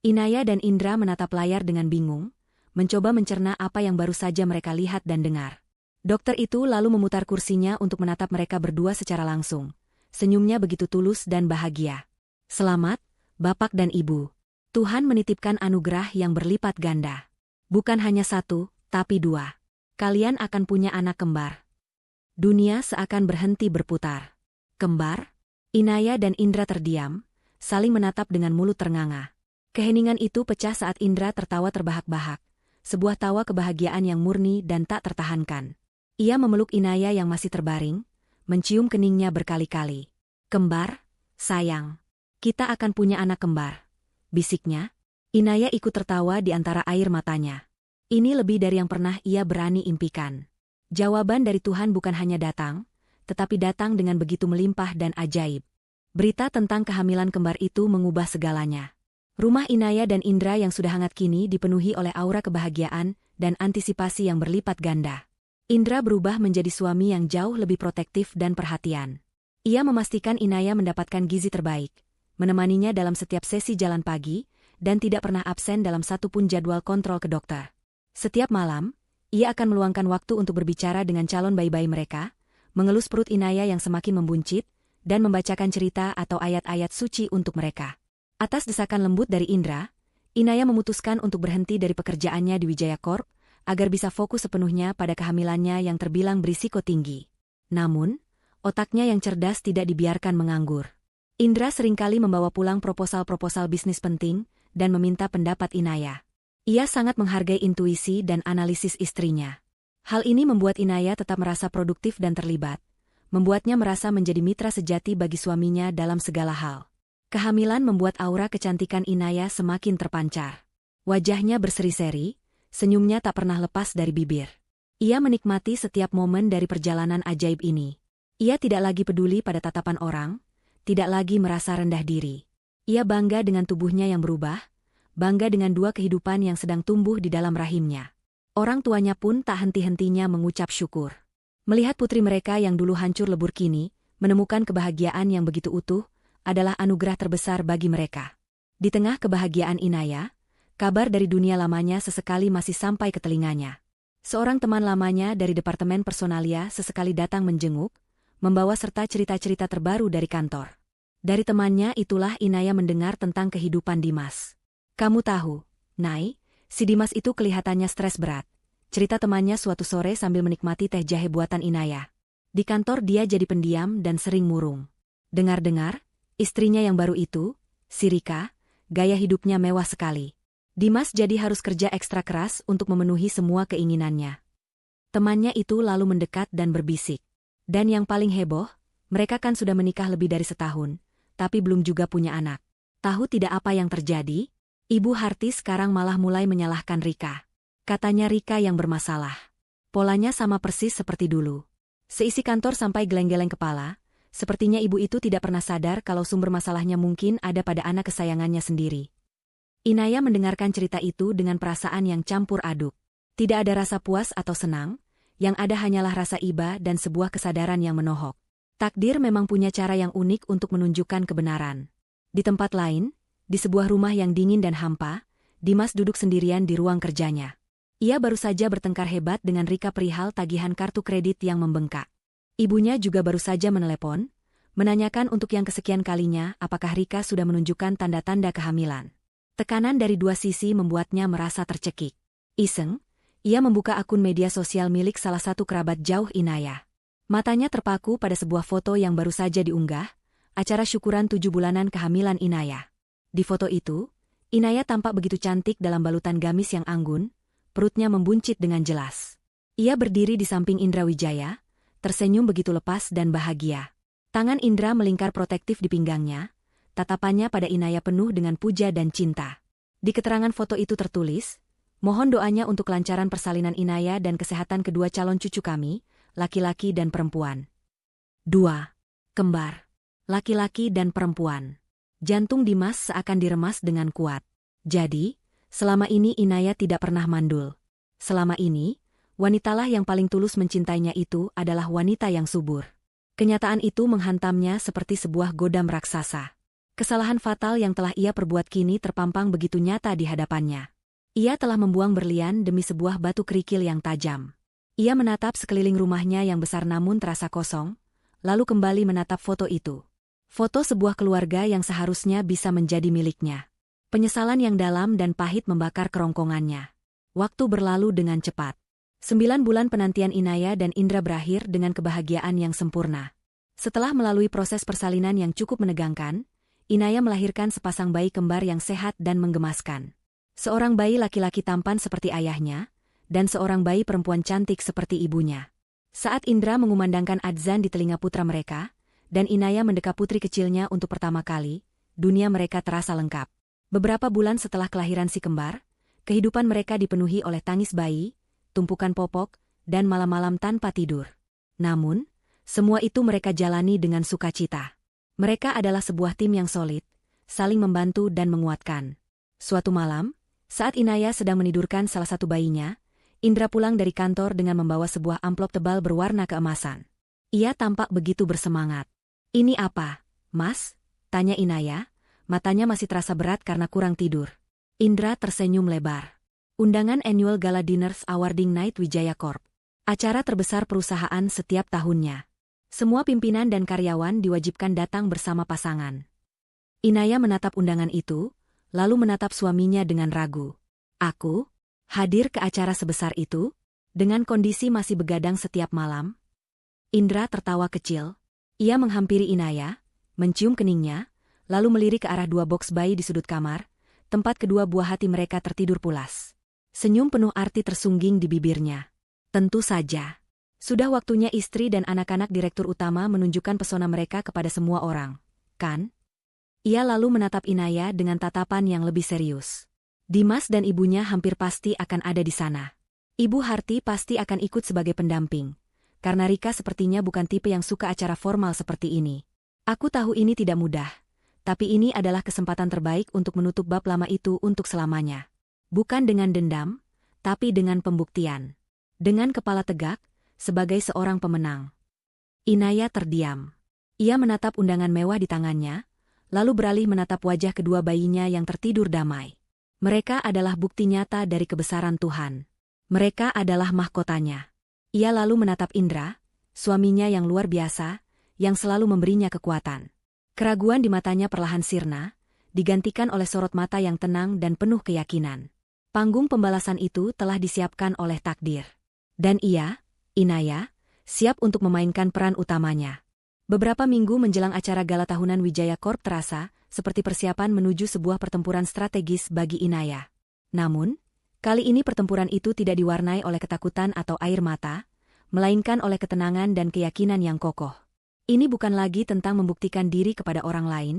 Inaya dan Indra menatap layar dengan bingung, mencoba mencerna apa yang baru saja mereka lihat dan dengar. Dokter itu lalu memutar kursinya untuk menatap mereka berdua secara langsung. Senyumnya begitu tulus dan bahagia. Selamat, Bapak dan Ibu. Tuhan menitipkan anugerah yang berlipat ganda. Bukan hanya satu, tapi dua. Kalian akan punya anak kembar. Dunia seakan berhenti berputar. Kembar? Inaya dan Indra terdiam, saling menatap dengan mulut ternganga. Keheningan itu pecah saat Indra tertawa terbahak-bahak, sebuah tawa kebahagiaan yang murni dan tak tertahankan. Ia memeluk Inaya yang masih terbaring, mencium keningnya berkali-kali. Kembar, sayang. Kita akan punya anak kembar, bisiknya. Inaya ikut tertawa di antara air matanya. Ini lebih dari yang pernah ia berani impikan. Jawaban dari Tuhan bukan hanya datang, tetapi datang dengan begitu melimpah dan ajaib. Berita tentang kehamilan kembar itu mengubah segalanya. Rumah Inaya dan Indra yang sudah hangat kini dipenuhi oleh aura kebahagiaan dan antisipasi yang berlipat ganda. Indra berubah menjadi suami yang jauh lebih protektif dan perhatian. Ia memastikan Inaya mendapatkan gizi terbaik, menemaninya dalam setiap sesi jalan pagi, dan tidak pernah absen dalam satupun jadwal kontrol ke dokter. Setiap malam, ia akan meluangkan waktu untuk berbicara dengan calon bayi-bayi mereka, mengelus perut Inaya yang semakin membuncit, dan membacakan cerita atau ayat-ayat suci untuk mereka. Atas desakan lembut dari Indra, Inaya memutuskan untuk berhenti dari pekerjaannya di Wijaya Corp, agar bisa fokus sepenuhnya pada kehamilannya yang terbilang berisiko tinggi. Namun, otaknya yang cerdas tidak dibiarkan menganggur. Indra seringkali membawa pulang proposal-proposal bisnis penting, dan meminta pendapat Inaya. Ia sangat menghargai intuisi dan analisis istrinya. Hal ini membuat Inaya tetap merasa produktif dan terlibat, membuatnya merasa menjadi mitra sejati bagi suaminya dalam segala hal. Kehamilan membuat aura kecantikan Inaya semakin terpancar. Wajahnya berseri-seri, senyumnya tak pernah lepas dari bibir. Ia menikmati setiap momen dari perjalanan ajaib ini. Ia tidak lagi peduli pada tatapan orang, tidak lagi merasa rendah diri. Ia bangga dengan tubuhnya yang berubah, bangga dengan dua kehidupan yang sedang tumbuh di dalam rahimnya. Orang tuanya pun tak henti-hentinya mengucap syukur. Melihat putri mereka yang dulu hancur lebur kini, menemukan kebahagiaan yang begitu utuh, adalah anugerah terbesar bagi mereka. Di tengah kebahagiaan Inaya, kabar dari dunia lamanya sesekali masih sampai ke telinganya. Seorang teman lamanya dari Departemen Personalia sesekali datang menjenguk, membawa serta cerita-cerita terbaru dari kantor. Dari temannya itulah Inaya mendengar tentang kehidupan Dimas. Kamu tahu, Nay, si Dimas itu kelihatannya stres berat, cerita temannya suatu sore sambil menikmati teh jahe buatan Inaya. Di kantor dia jadi pendiam dan sering murung. Dengar-dengar, istrinya yang baru itu, si Rika, gaya hidupnya mewah sekali. Dimas jadi harus kerja ekstra keras untuk memenuhi semua keinginannya. Temannya itu lalu mendekat dan berbisik. Dan yang paling heboh, mereka kan sudah menikah lebih dari setahun, tapi belum juga punya anak. Tahu tidak apa yang terjadi? Ibu Harti sekarang malah mulai menyalahkan Rika. Katanya Rika yang bermasalah. Polanya sama persis seperti dulu. Seisi kantor sampai geleng-geleng kepala, sepertinya ibu itu tidak pernah sadar kalau sumber masalahnya mungkin ada pada anak kesayangannya sendiri. Inaya mendengarkan cerita itu dengan perasaan yang campur aduk. Tidak ada rasa puas atau senang, yang ada hanyalah rasa iba dan sebuah kesadaran yang menohok. Takdir memang punya cara yang unik untuk menunjukkan kebenaran. Di tempat lain, di sebuah rumah yang dingin dan hampa, Dimas duduk sendirian di ruang kerjanya. Ia baru saja bertengkar hebat dengan Rika perihal tagihan kartu kredit yang membengkak. Ibunya juga baru saja menelepon, menanyakan untuk yang kesekian kalinya apakah Rika sudah menunjukkan tanda-tanda kehamilan. Tekanan dari dua sisi membuatnya merasa tercekik. Iseng, ia membuka akun media sosial milik salah satu kerabat jauh Inaya. Matanya terpaku pada sebuah foto yang baru saja diunggah, acara syukuran 7 bulanan kehamilan Inaya. Di foto itu, Inaya tampak begitu cantik dalam balutan gamis yang anggun, perutnya membuncit dengan jelas. Ia berdiri di samping Indra Wijaya, tersenyum begitu lepas dan bahagia. Tangan Indra melingkar protektif di pinggangnya, tatapannya pada Inaya penuh dengan puja dan cinta. Di keterangan foto itu tertulis, "Mohon doanya untuk kelancaran persalinan Inaya dan kesehatan kedua calon cucu kami, laki-laki dan perempuan." 2. Kembar. Laki-laki dan perempuan. Jantung Dimas seakan diremas dengan kuat. Jadi, selama ini Inaya tidak pernah mandul. Selama ini, wanitalah yang paling tulus mencintainya itu adalah wanita yang subur. Kenyataan itu menghantamnya seperti sebuah godam raksasa. Kesalahan fatal yang telah ia perbuat kini terpampang begitu nyata di hadapannya. Ia telah membuang berlian demi sebuah batu kerikil yang tajam. Ia menatap sekeliling rumahnya yang besar namun terasa kosong, lalu kembali menatap foto itu. Foto sebuah keluarga yang seharusnya bisa menjadi miliknya. Penyesalan yang dalam dan pahit membakar kerongkongannya. Waktu berlalu dengan cepat. 9 bulan penantian Inaya dan Indra berakhir dengan kebahagiaan yang sempurna. Setelah melalui proses persalinan yang cukup menegangkan, Inaya melahirkan sepasang bayi kembar yang sehat dan menggemaskan. Seorang bayi laki-laki tampan seperti ayahnya, dan seorang bayi perempuan cantik seperti ibunya. Saat Indra mengumandangkan adzan di telinga putra mereka, dan Inaya mendekap putri kecilnya untuk pertama kali, dunia mereka terasa lengkap. Beberapa bulan setelah kelahiran si kembar, kehidupan mereka dipenuhi oleh tangis bayi, tumpukan popok, dan malam-malam tanpa tidur. Namun, semua itu mereka jalani dengan sukacita. Mereka adalah sebuah tim yang solid, saling membantu dan menguatkan. Suatu malam, saat Inaya sedang menidurkan salah satu bayinya, Indra pulang dari kantor dengan membawa sebuah amplop tebal berwarna keemasan. Ia tampak begitu bersemangat. "Ini apa, Mas?" tanya Inaya. Matanya masih terasa berat karena kurang tidur. Indra tersenyum lebar. "Undangan Annual Gala Dinners Awarding Night Wijaya Corp. Acara terbesar perusahaan setiap tahunnya. Semua pimpinan dan karyawan diwajibkan datang bersama pasangan." Inaya menatap undangan itu, lalu menatap suaminya dengan ragu. "Aku? Hadir ke acara sebesar itu? Dengan kondisi masih begadang setiap malam?" Indra tertawa kecil. Ia menghampiri Inaya, mencium keningnya, lalu melirik ke arah 2 boks bayi di sudut kamar, tempat kedua buah hati mereka tertidur pulas. Senyum penuh arti tersungging di bibirnya. "Tentu saja. Sudah waktunya istri dan anak-anak direktur utama menunjukkan pesona mereka kepada semua orang, kan?" Ia lalu menatap Inaya dengan tatapan yang lebih serius. Dimas dan ibunya hampir pasti akan ada di sana. Ibu Harti pasti akan ikut sebagai pendamping, karena Rika sepertinya bukan tipe yang suka acara formal seperti ini. "Aku tahu ini tidak mudah. Tapi ini adalah kesempatan terbaik untuk menutup bab lama itu untuk selamanya. Bukan dengan dendam, tapi dengan pembuktian. Dengan kepala tegak, sebagai seorang pemenang." Inaya terdiam. Ia menatap undangan mewah di tangannya, lalu beralih menatap wajah kedua bayinya yang tertidur damai. Mereka adalah bukti nyata dari kebesaran Tuhan. Mereka adalah mahkotanya. Ia lalu menatap Indra, suaminya yang luar biasa, yang selalu memberinya kekuatan. Keraguan di matanya perlahan sirna, digantikan oleh sorot mata yang tenang dan penuh keyakinan. Panggung pembalasan itu telah disiapkan oleh takdir. Dan ia, Inaya, siap untuk memainkan peran utamanya. Beberapa minggu menjelang acara gala tahunan Wijaya Corp terasa seperti persiapan menuju sebuah pertempuran strategis bagi Inaya. Namun, kali ini pertempuran itu tidak diwarnai oleh ketakutan atau air mata, melainkan oleh ketenangan dan keyakinan yang kokoh. Ini bukan lagi tentang membuktikan diri kepada orang lain,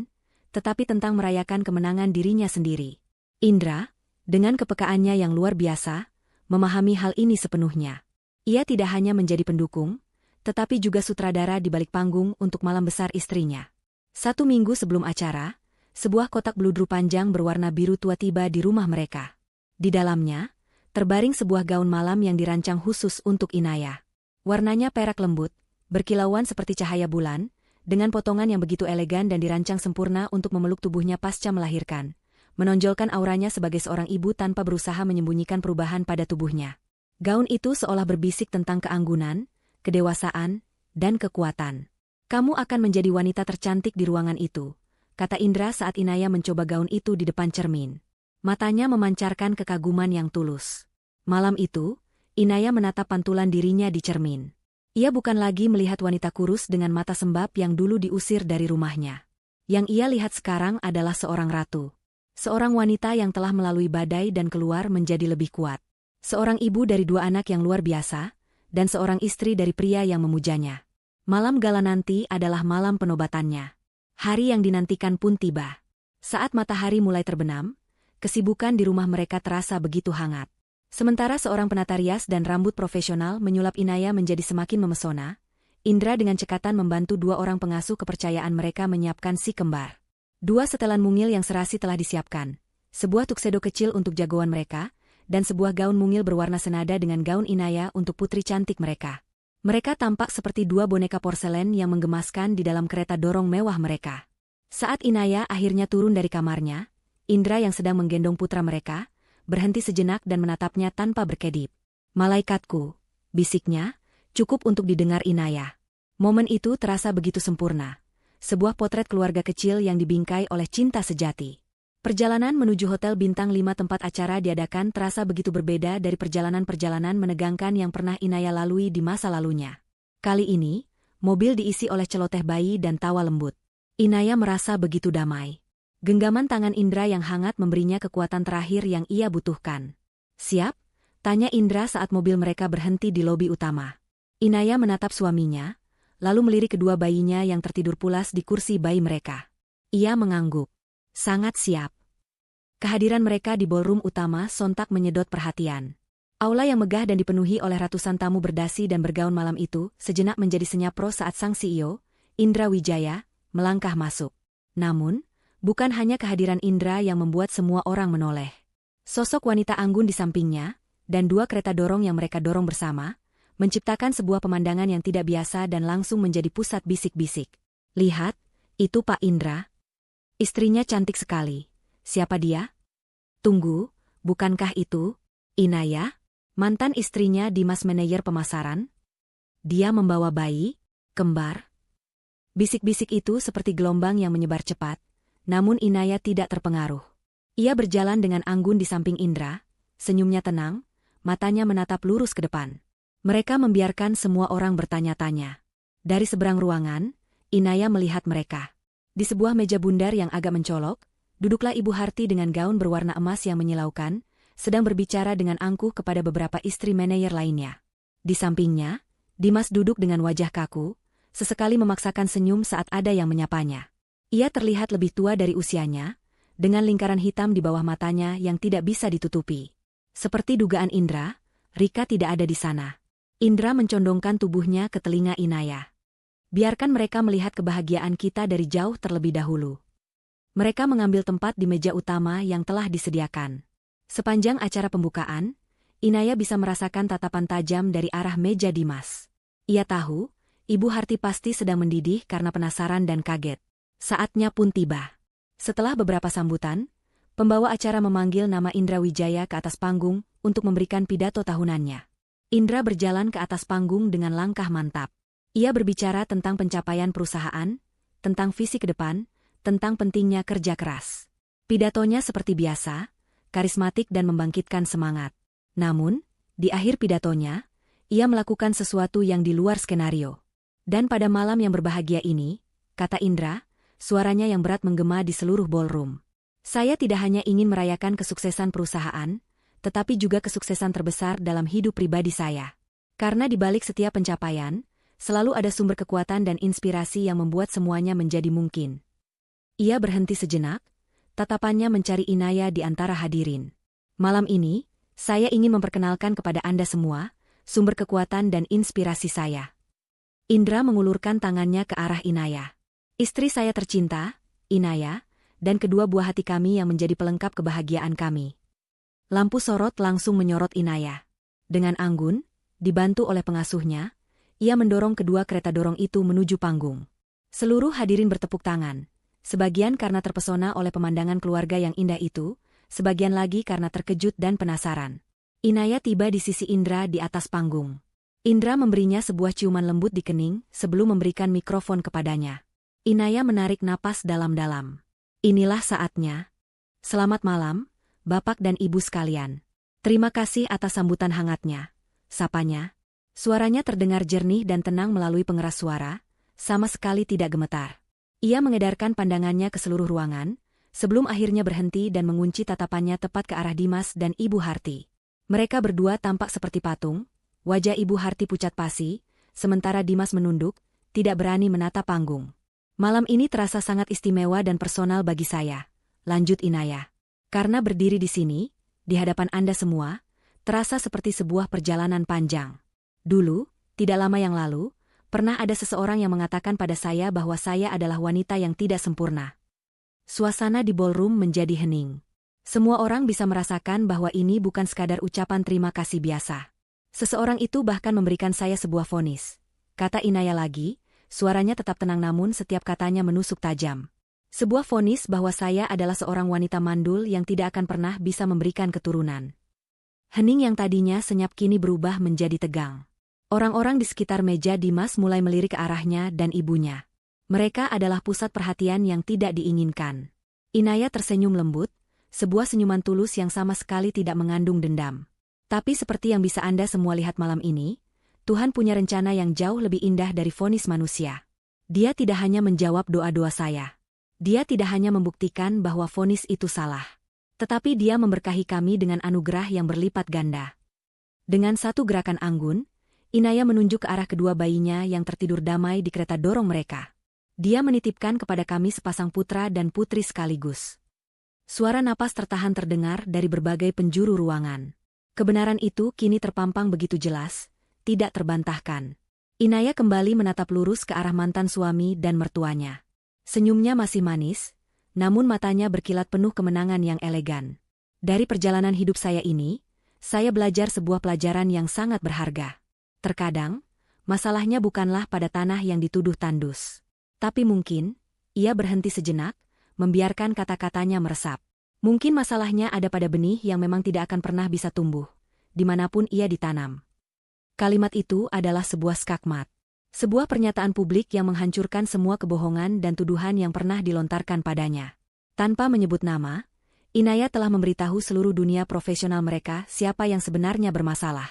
tetapi tentang merayakan kemenangan dirinya sendiri. Indra, dengan kepekaannya yang luar biasa, memahami hal ini sepenuhnya. Ia tidak hanya menjadi pendukung, tetapi juga sutradara di balik panggung untuk malam besar istrinya. 1 minggu sebelum acara, sebuah kotak bludru panjang berwarna biru tua tiba di rumah mereka. Di dalamnya, terbaring sebuah gaun malam yang dirancang khusus untuk Inaya. Warnanya perak lembut, berkilauan seperti cahaya bulan, dengan potongan yang begitu elegan dan dirancang sempurna untuk memeluk tubuhnya pasca melahirkan, menonjolkan auranya sebagai seorang ibu tanpa berusaha menyembunyikan perubahan pada tubuhnya. Gaun itu seolah berbisik tentang keanggunan, kedewasaan, dan kekuatan. Kamu akan menjadi wanita tercantik di ruangan itu, kata Indra saat Inaya mencoba gaun itu di depan cermin. Matanya memancarkan kekaguman yang tulus. Malam itu, Inaya menatap pantulan dirinya di cermin. Ia bukan lagi melihat wanita kurus dengan mata sembab yang dulu diusir dari rumahnya. Yang ia lihat sekarang adalah seorang ratu. Seorang wanita yang telah melalui badai dan keluar menjadi lebih kuat. Seorang ibu dari 2 anak yang luar biasa, dan seorang istri dari pria yang memujanya. Malam gala nanti adalah malam penobatannya. Hari yang dinantikan pun tiba. Saat matahari mulai terbenam, kesibukan di rumah mereka terasa begitu hangat. Sementara seorang penata rias dan rambut profesional menyulap Inaya menjadi semakin memesona, Indra dengan cekatan membantu 2 orang pengasuh kepercayaan mereka menyiapkan si kembar. 2 setelan mungil yang serasi telah disiapkan, sebuah tuxedo kecil untuk jagoan mereka, dan sebuah gaun mungil berwarna senada dengan gaun Inaya untuk putri cantik mereka. Mereka tampak seperti 2 boneka porselen yang menggemaskan di dalam kereta dorong mewah mereka. Saat Inaya akhirnya turun dari kamarnya, Indra yang sedang menggendong putra mereka, berhenti sejenak dan menatapnya tanpa berkedip. "Malaikatku," bisiknya, "cukup untuk didengar Inaya." Momen itu terasa begitu sempurna. Sebuah potret keluarga kecil yang dibingkai oleh cinta sejati. Perjalanan menuju Hotel Bintang 5 tempat acara diadakan terasa begitu berbeda dari perjalanan-perjalanan menegangkan yang pernah Inaya lalui di masa lalunya. Kali ini, mobil diisi oleh celoteh bayi dan tawa lembut. Inaya merasa begitu damai. Genggaman tangan Indra yang hangat memberinya kekuatan terakhir yang ia butuhkan. "Siap?" tanya Indra saat mobil mereka berhenti di lobi utama. Inaya menatap suaminya, lalu melirik kedua bayinya yang tertidur pulas di kursi bayi mereka. Ia mengangguk. Sangat siap. Kehadiran mereka di ballroom utama sontak menyedot perhatian. Aula yang megah dan dipenuhi oleh ratusan tamu berdasi dan bergaun malam itu sejenak menjadi senyapro saat sang CEO, Indra Wijaya, melangkah masuk. Namun, bukan hanya kehadiran Indra yang membuat semua orang menoleh. Sosok wanita anggun di sampingnya, dan 2 kereta dorong yang mereka dorong bersama, menciptakan sebuah pemandangan yang tidak biasa dan langsung menjadi pusat bisik-bisik. "Lihat, itu Pak Indra. Istrinya cantik sekali. Siapa dia?" "Tunggu, bukankah itu Inaya, mantan istrinya Dimas manajer pemasaran? Dia membawa bayi, kembar." Bisik-bisik itu seperti gelombang yang menyebar cepat, namun Inaya tidak terpengaruh. Ia berjalan dengan anggun di samping Indra, senyumnya tenang, matanya menatap lurus ke depan. Mereka membiarkan semua orang bertanya-tanya. Dari seberang ruangan, Inaya melihat mereka. Di sebuah meja bundar yang agak mencolok, duduklah Ibu Harti dengan gaun berwarna emas yang menyilaukan, sedang berbicara dengan angkuh kepada beberapa istri manajer lainnya. Di sampingnya, Dimas duduk dengan wajah kaku, sesekali memaksakan senyum saat ada yang menyapanya. Ia terlihat lebih tua dari usianya, dengan lingkaran hitam di bawah matanya yang tidak bisa ditutupi. Seperti dugaan Indra, Rika tidak ada di sana. Indra mencondongkan tubuhnya ke telinga Inaya. "Biarkan mereka melihat kebahagiaan kita dari jauh terlebih dahulu." Mereka mengambil tempat di meja utama yang telah disediakan. Sepanjang acara pembukaan, Inaya bisa merasakan tatapan tajam dari arah meja Dimas. Ia tahu, Ibu Harti pasti sedang mendidih karena penasaran dan kaget. Saatnya pun tiba. Setelah beberapa sambutan, pembawa acara memanggil nama Indra Wijaya ke atas panggung untuk memberikan pidato tahunannya. Indra berjalan ke atas panggung dengan langkah mantap. Ia berbicara tentang pencapaian perusahaan, tentang visi ke depan, tentang pentingnya kerja keras. Pidatonya seperti biasa, karismatik dan membangkitkan semangat. Namun, di akhir pidatonya, ia melakukan sesuatu yang di luar skenario. Dan pada malam yang berbahagia ini, kata Indra, suaranya yang berat menggema di seluruh ballroom. Saya tidak hanya ingin merayakan kesuksesan perusahaan, tetapi juga kesuksesan terbesar dalam hidup pribadi saya. Karena di balik setiap pencapaian, selalu ada sumber kekuatan dan inspirasi yang membuat semuanya menjadi mungkin. Ia berhenti sejenak, tatapannya mencari Inaya di antara hadirin. Malam ini, saya ingin memperkenalkan kepada Anda semua, sumber kekuatan dan inspirasi saya. Indra mengulurkan tangannya ke arah Inaya. Istri saya tercinta, Inaya, dan kedua buah hati kami yang menjadi pelengkap kebahagiaan kami. Lampu sorot langsung menyorot Inaya. Dengan anggun, dibantu oleh pengasuhnya, ia mendorong kedua kereta dorong itu menuju panggung. Seluruh hadirin bertepuk tangan, sebagian karena terpesona oleh pemandangan keluarga yang indah itu, sebagian lagi karena terkejut dan penasaran. Inaya tiba di sisi Indra di atas panggung. Indra memberinya sebuah ciuman lembut di kening sebelum memberikan mikrofon kepadanya. Inaya menarik napas dalam-dalam. Inilah saatnya. Selamat malam, Bapak dan Ibu sekalian. Terima kasih atas sambutan hangatnya. Sapanya. Suaranya terdengar jernih dan tenang melalui pengeras suara, sama sekali tidak gemetar. Ia mengedarkan pandangannya ke seluruh ruangan, sebelum akhirnya berhenti dan mengunci tatapannya tepat ke arah Dimas dan Ibu Harti. Mereka berdua tampak seperti patung. Wajah Ibu Harti pucat pasi, sementara Dimas menunduk, tidak berani menatap panggung. Malam ini terasa sangat istimewa dan personal bagi saya, lanjut Inaya. Karena berdiri di sini, di hadapan Anda semua, terasa seperti sebuah perjalanan panjang. Dulu, tidak lama yang lalu, pernah ada seseorang yang mengatakan pada saya bahwa saya adalah wanita yang tidak sempurna. Suasana di ballroom menjadi hening. Semua orang bisa merasakan bahwa ini bukan sekadar ucapan terima kasih biasa. Seseorang itu bahkan memberikan saya sebuah vonis. Kata Inaya lagi, suaranya tetap tenang namun setiap katanya menusuk tajam. Sebuah vonis bahwa saya adalah seorang wanita mandul yang tidak akan pernah bisa memberikan keturunan. Hening yang tadinya senyap kini berubah menjadi tegang. Orang-orang di sekitar meja Dimas mulai melirik ke arahnya dan ibunya. Mereka adalah pusat perhatian yang tidak diinginkan. Inaya tersenyum lembut, sebuah senyuman tulus yang sama sekali tidak mengandung dendam. Tapi seperti yang bisa Anda semua lihat malam ini, Tuhan punya rencana yang jauh lebih indah dari vonis manusia. Dia tidak hanya menjawab doa-doa saya. Dia tidak hanya membuktikan bahwa vonis itu salah. Tetapi dia memberkahi kami dengan anugerah yang berlipat ganda. Dengan satu gerakan anggun, Inaya menunjuk ke arah kedua bayinya yang tertidur damai di kereta dorong mereka. Dia menitipkan kepada kami sepasang putra dan putri sekaligus. Suara napas tertahan terdengar dari berbagai penjuru ruangan. Kebenaran itu kini terpampang begitu jelas, tidak terbantahkan. Inaya kembali menatap lurus ke arah mantan suami dan mertuanya. Senyumnya masih manis, namun matanya berkilat penuh kemenangan yang elegan. Dari perjalanan hidup saya ini, saya belajar sebuah pelajaran yang sangat berharga. Terkadang, masalahnya bukanlah pada tanah yang dituduh tandus. Tapi mungkin, ia berhenti sejenak, membiarkan kata-katanya meresap. Mungkin masalahnya ada pada benih yang memang tidak akan pernah bisa tumbuh, dimanapun ia ditanam. Kalimat itu adalah sebuah skakmat. Sebuah pernyataan publik yang menghancurkan semua kebohongan dan tuduhan yang pernah dilontarkan padanya. Tanpa menyebut nama, Inaya telah memberitahu seluruh dunia profesional mereka siapa yang sebenarnya bermasalah.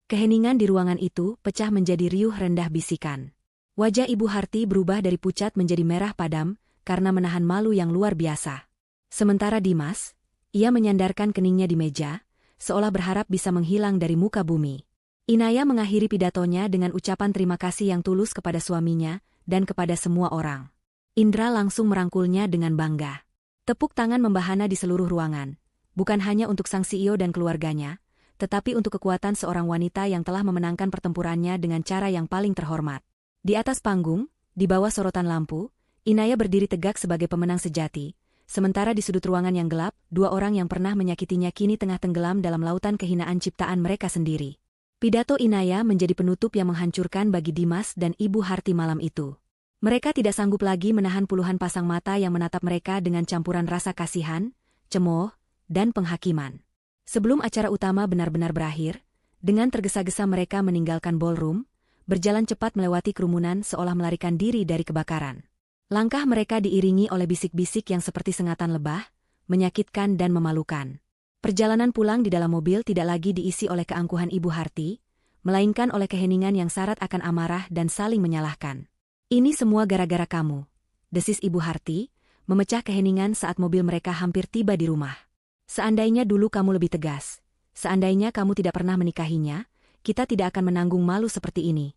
Keheningan di ruangan itu pecah menjadi riuh rendah bisikan. Wajah Ibu Harti berubah dari pucat menjadi merah padam karena menahan malu yang luar biasa. Sementara Dimas, ia menyandarkan keningnya di meja, seolah berharap bisa menghilang dari muka bumi. Inaya mengakhiri pidatonya dengan ucapan terima kasih yang tulus kepada suaminya dan kepada semua orang. Indra langsung merangkulnya dengan bangga. Tepuk tangan membahana di seluruh ruangan, bukan hanya untuk sang CEO dan keluarganya, tetapi untuk kekuatan seorang wanita yang telah memenangkan pertempurannya dengan cara yang paling terhormat. Di atas panggung, di bawah sorotan lampu, Inaya berdiri tegak sebagai pemenang sejati. Sementara di sudut ruangan yang gelap, dua orang yang pernah menyakitinya kini tengah tenggelam dalam lautan kehinaan ciptaan mereka sendiri. Pidato Inaya menjadi penutup yang menghancurkan bagi Dimas dan Ibu Harti malam itu. Mereka tidak sanggup lagi menahan puluhan pasang mata yang menatap mereka dengan campuran rasa kasihan, cemooh, dan penghakiman. Sebelum acara utama benar-benar berakhir, dengan tergesa-gesa mereka meninggalkan ballroom, berjalan cepat melewati kerumunan seolah melarikan diri dari kebakaran. Langkah mereka diiringi oleh bisik-bisik yang seperti sengatan lebah, menyakitkan dan memalukan. Perjalanan pulang di dalam mobil tidak lagi diisi oleh keangkuhan Ibu Harti, melainkan oleh keheningan yang syarat akan amarah dan saling menyalahkan. Ini semua gara-gara kamu, desis Ibu Harti, memecah keheningan saat mobil mereka hampir tiba di rumah. Seandainya dulu kamu lebih tegas, seandainya kamu tidak pernah menikahinya, kita tidak akan menanggung malu seperti ini.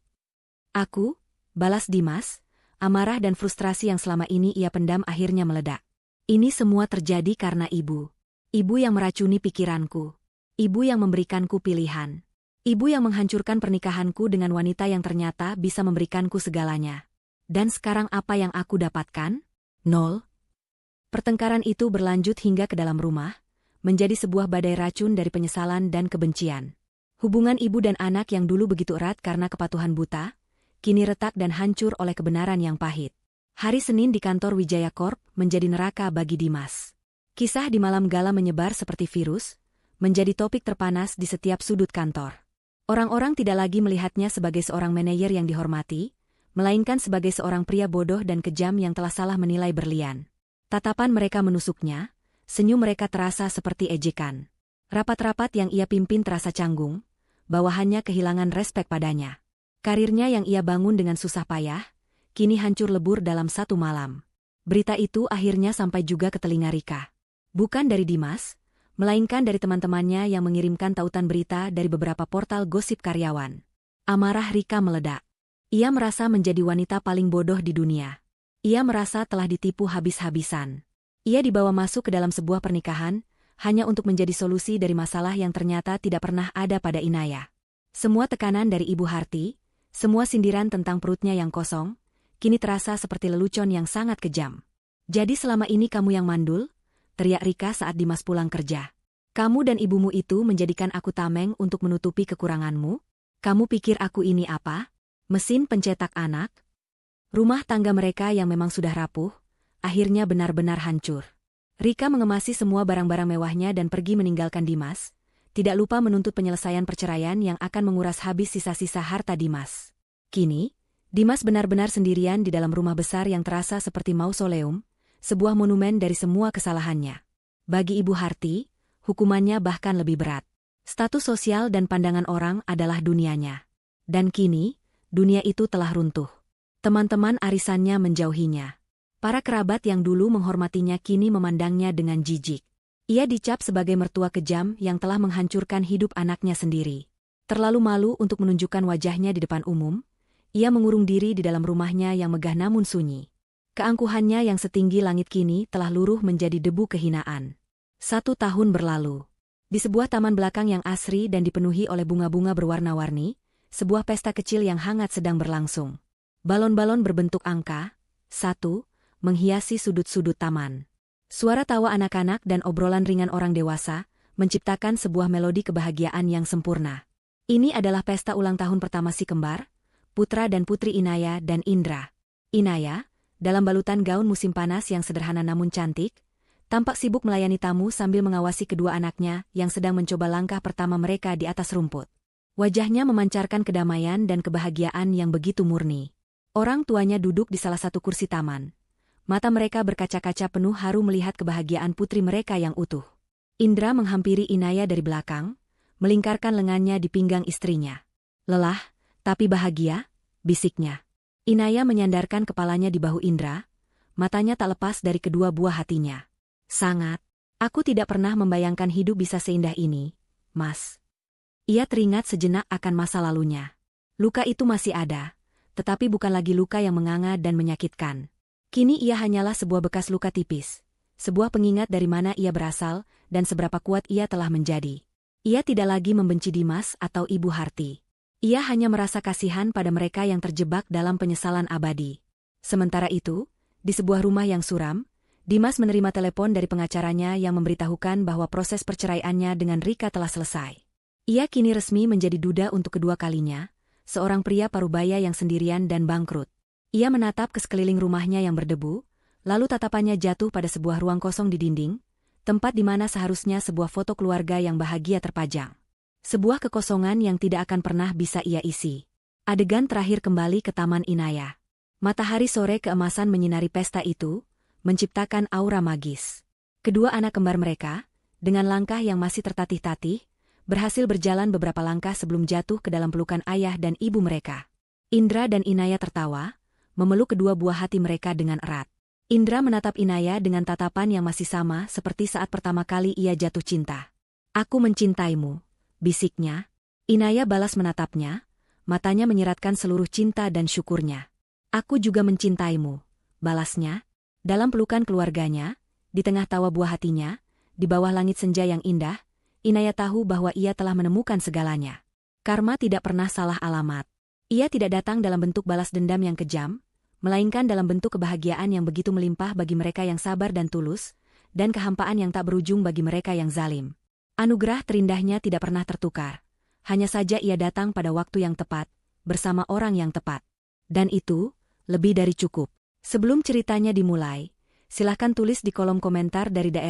Aku, balas Dimas, amarah dan frustrasi yang selama ini ia pendam akhirnya meledak. Ini semua terjadi karena ibu. Ibu yang meracuni pikiranku. Ibu yang memberikanku pilihan. Ibu yang menghancurkan pernikahanku dengan wanita yang ternyata bisa memberikanku segalanya. Dan sekarang apa yang aku dapatkan? Nol. Pertengkaran itu berlanjut hingga ke dalam rumah, menjadi sebuah badai racun dari penyesalan dan kebencian. Hubungan ibu dan anak yang dulu begitu erat karena kepatuhan buta, kini retak dan hancur oleh kebenaran yang pahit. Hari Senin di kantor Wijaya Corp menjadi neraka bagi Dimas. Kisah di malam gala menyebar seperti virus, menjadi topik terpanas di setiap sudut kantor. Orang-orang tidak lagi melihatnya sebagai seorang manajer yang dihormati, melainkan sebagai seorang pria bodoh dan kejam yang telah salah menilai berlian. Tatapan mereka menusuknya, senyum mereka terasa seperti ejekan. Rapat-rapat yang ia pimpin terasa canggung, bawahannya kehilangan respek padanya. Karirnya yang ia bangun dengan susah payah, kini hancur lebur dalam satu malam. Berita itu akhirnya sampai juga ke telinga Rika. Bukan dari Dimas, melainkan dari teman-temannya yang mengirimkan tautan berita dari beberapa portal gosip karyawan. Amarah Rika meledak. Ia merasa menjadi wanita paling bodoh di dunia. Ia merasa telah ditipu habis-habisan. Ia dibawa masuk ke dalam sebuah pernikahan, hanya untuk menjadi solusi dari masalah yang ternyata tidak pernah ada pada Inaya. Semua tekanan dari Ibu Harti, semua sindiran tentang perutnya yang kosong, kini terasa seperti lelucon yang sangat kejam. Jadi selama ini kamu yang mandul? Teriak Rika saat Dimas pulang kerja. Kamu dan ibumu itu menjadikan aku tameng untuk menutupi kekuranganmu? Kamu pikir aku ini apa? Mesin pencetak anak? Rumah tangga mereka yang memang sudah rapuh, akhirnya benar-benar hancur. Rika mengemasi semua barang-barang mewahnya dan pergi meninggalkan Dimas, tidak lupa menuntut penyelesaian perceraian yang akan menguras habis sisa-sisa harta Dimas. Kini, Dimas benar-benar sendirian di dalam rumah besar yang terasa seperti mausoleum, sebuah monumen dari semua kesalahannya. Bagi Ibu Harti, hukumannya bahkan lebih berat. Status sosial dan pandangan orang adalah dunianya. Dan kini, dunia itu telah runtuh. Teman-teman arisannya menjauhinya. Para kerabat yang dulu menghormatinya kini memandangnya dengan jijik. Ia dicap sebagai mertua kejam yang telah menghancurkan hidup anaknya sendiri. Terlalu malu untuk menunjukkan wajahnya di depan umum, ia mengurung diri di dalam rumahnya yang megah namun sunyi. Keangkuhannya yang setinggi langit kini telah luruh menjadi debu kehinaan. 1 tahun berlalu. Di sebuah taman belakang yang asri dan dipenuhi oleh bunga-bunga berwarna-warni, sebuah pesta kecil yang hangat sedang berlangsung. Balon-balon berbentuk angka, 1, menghiasi sudut-sudut taman. Suara tawa anak-anak dan obrolan ringan orang dewasa menciptakan sebuah melodi kebahagiaan yang sempurna. Ini adalah pesta ulang tahun pertama si kembar, putra dan putri Inaya dan Indra. Inaya, dalam balutan gaun musim panas yang sederhana namun cantik, tampak sibuk melayani tamu sambil mengawasi kedua anaknya yang sedang mencoba langkah pertama mereka di atas rumput. Wajahnya memancarkan kedamaian dan kebahagiaan yang begitu murni. Orang tuanya duduk di salah satu kursi taman. Mata mereka berkaca-kaca penuh haru melihat kebahagiaan putri mereka yang utuh. Indra menghampiri Inaya dari belakang, melingkarkan lengannya di pinggang istrinya. Lelah, tapi bahagia, bisiknya. Inaya menyandarkan kepalanya di bahu Indra, matanya tak lepas dari kedua buah hatinya. Sangat. Aku tidak pernah membayangkan hidup bisa seindah ini, Mas. Ia teringat sejenak akan masa lalunya. Luka itu masih ada, tetapi bukan lagi luka yang menganga dan menyakitkan. Kini ia hanyalah sebuah bekas luka tipis, sebuah pengingat dari mana ia berasal dan seberapa kuat ia telah menjadi. Ia tidak lagi membenci Dimas atau Ibu Harti. Ia hanya merasa kasihan pada mereka yang terjebak dalam penyesalan abadi. Sementara itu, di sebuah rumah yang suram, Dimas menerima telepon dari pengacaranya yang memberitahukan bahwa proses perceraiannya dengan Rika telah selesai. Ia kini resmi menjadi duda untuk kedua kalinya, seorang pria parubaya yang sendirian dan bangkrut. Ia menatap ke sekeliling rumahnya yang berdebu, lalu tatapannya jatuh pada sebuah ruang kosong di dinding, tempat di mana seharusnya sebuah foto keluarga yang bahagia terpajang. Sebuah kekosongan yang tidak akan pernah bisa ia isi. Adegan terakhir kembali ke Taman Inaya. Matahari sore keemasan menyinari pesta itu, menciptakan aura magis. Kedua anak kembar mereka, dengan langkah yang masih tertatih-tatih, berhasil berjalan beberapa langkah sebelum jatuh ke dalam pelukan ayah dan ibu mereka. Indra dan Inaya tertawa, memeluk kedua buah hati mereka dengan erat. Indra menatap Inaya dengan tatapan yang masih sama seperti saat pertama kali ia jatuh cinta. "Aku mencintaimu," bisiknya. Inaya balas menatapnya, matanya menyiratkan seluruh cinta dan syukurnya. "Aku juga mencintaimu," balasnya. Dalam pelukan keluarganya, di tengah tawa buah hatinya, di bawah langit senja yang indah, Inaya tahu bahwa ia telah menemukan segalanya. Karma tidak pernah salah alamat. Ia tidak datang dalam bentuk balas dendam yang kejam, melainkan dalam bentuk kebahagiaan yang begitu melimpah bagi mereka yang sabar dan tulus, dan kehampaan yang tak berujung bagi mereka yang zalim. Anugerah terindahnya tidak pernah tertukar. Hanya saja ia datang pada waktu yang tepat, bersama orang yang tepat. Dan itu, lebih dari cukup. Sebelum ceritanya dimulai, silahkan tulis di kolom komentar dari daerah